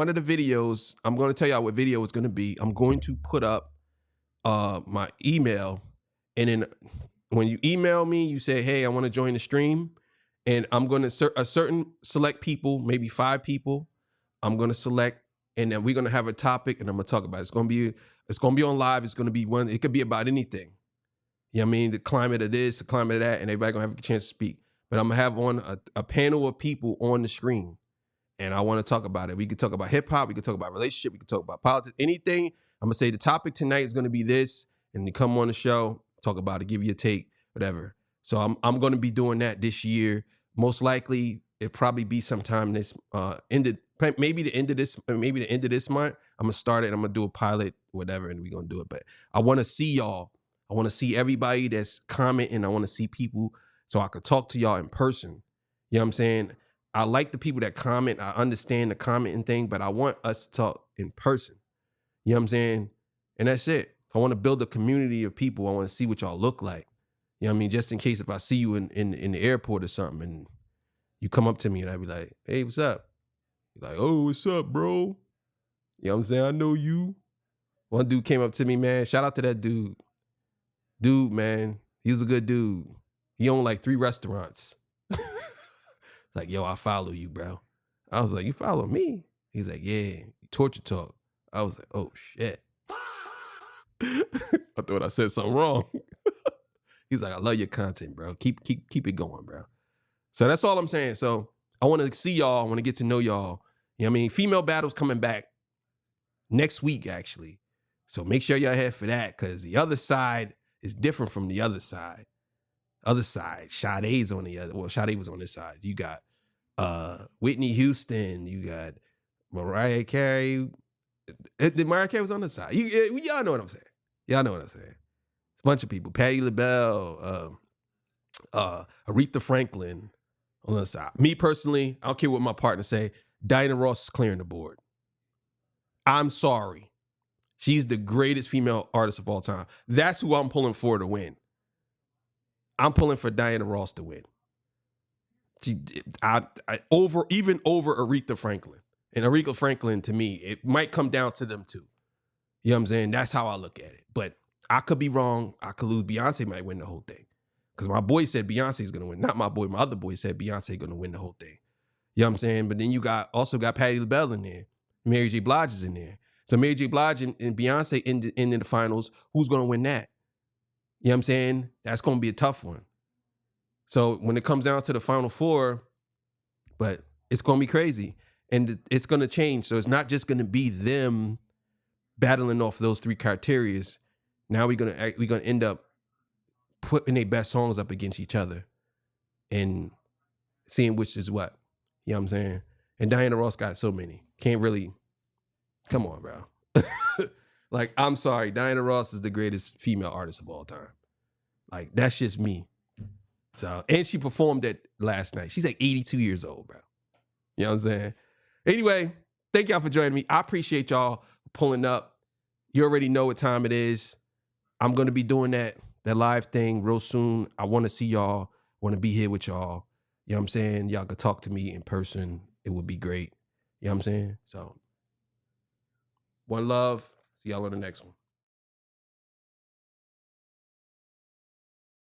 of the videos, I'm gonna tell y'all what video it's gonna be. I'm going to put up my email, and then when you email me, you say, hey, I want to join the stream, and I'm going to certain select people, maybe 5 people. I'm going to select, and then we're going to have a topic, and I'm going to talk about it. It's going to be on live. It's going to be it could be about anything. You know what I mean? The climate of this, the climate of that, and everybody going to have a chance to speak. But I'm going to have on a panel of people on the screen, and I want to talk about it. We could talk about hip hop. We could talk about relationship. We could talk about politics, anything. I'm going to say the topic tonight is going to be this, and you come on the show, talk about it, give you a take, whatever. So I'm going to be doing that this year. Most likely, it'll probably be sometime maybe the end of this month. I'm going to start it. I'm going to do a pilot, whatever, and we're going to do it. But I want to see y'all. I want to see everybody that's commenting. I want to see people so I could talk to y'all in person. You know what I'm saying? I like the people that comment. I understand the commenting thing, but I want us to talk in person. You know what I'm saying? And that's it. I want to build a community of people. I want to see what y'all look like. You know what I mean? Just in case if I see you in the airport or something and you come up to me and I be like, hey, what's up? You're like, oh, what's up, bro? You know what I'm saying? I know you. One dude came up to me, man. Shout out to that dude. Dude, man, he was a good dude. He owned like 3 restaurants. Like, yo, I follow you, bro. I was like, you follow me? He's like, yeah, torture talk. I was like, oh, shit. I thought I said something wrong. He's like, I love your content, bro. Keep it going, bro. So that's all I'm saying. So I want to see y'all. I want to get to know y'all. You know what I mean? Female battle's coming back next week, actually. So make sure y'all head for that, because the other side is different from the other side. Other side, Sade's on the other. Well, Sade was on this side. You got Whitney Houston. You got Mariah Carey. Mariah Carey was on the side. Y'all know what I'm saying. Y'all know what I'm saying. It's a bunch of people. Patti LaBelle, Aretha Franklin on the side. Me personally, I don't care what my partner say. Diana Ross is clearing the board. I'm sorry. She's the greatest female artist of all time. That's who I'm pulling for to win. I'm pulling for Diana Ross to win. Over Aretha Franklin. And Aretha Franklin, to me, it might come down to them too. You know what I'm saying? That's how I look at it. But I could be wrong. I could lose. Beyonce might win the whole thing. Because my boy said Beyonce's going to win. Not my boy. My other boy said Beyonce going to win the whole thing. You know what I'm saying? But then you also got Patti LaBelle in there. Mary J. Blige is in there. So Mary J. Blige and Beyonce in the finals. Who's going to win that? You know what I'm saying? That's going to be a tough one. So when it comes down to the final 4, but it's going to be crazy. And it's going to change. So it's not just going to be them battling off those 3 criterias. Now we're going to end up putting their best songs up against each other. And seeing which is what. You know what I'm saying? And Diana Ross got so many. Can't really, come on, bro. Like, I'm sorry. Diana Ross is the greatest female artist of all time. Like, that's just me. So, and she performed it last night. She's like 82 years old, bro. You know what I'm saying? Anyway, thank y'all for joining me. I appreciate y'all pulling up. You already know what time it is. I'm going to be doing that live thing real soon. I want to see y'all. Want to be here with y'all. You know what I'm saying? Y'all could talk to me in person. It would be great. You know what I'm saying? So, one love. See y'all on the next one.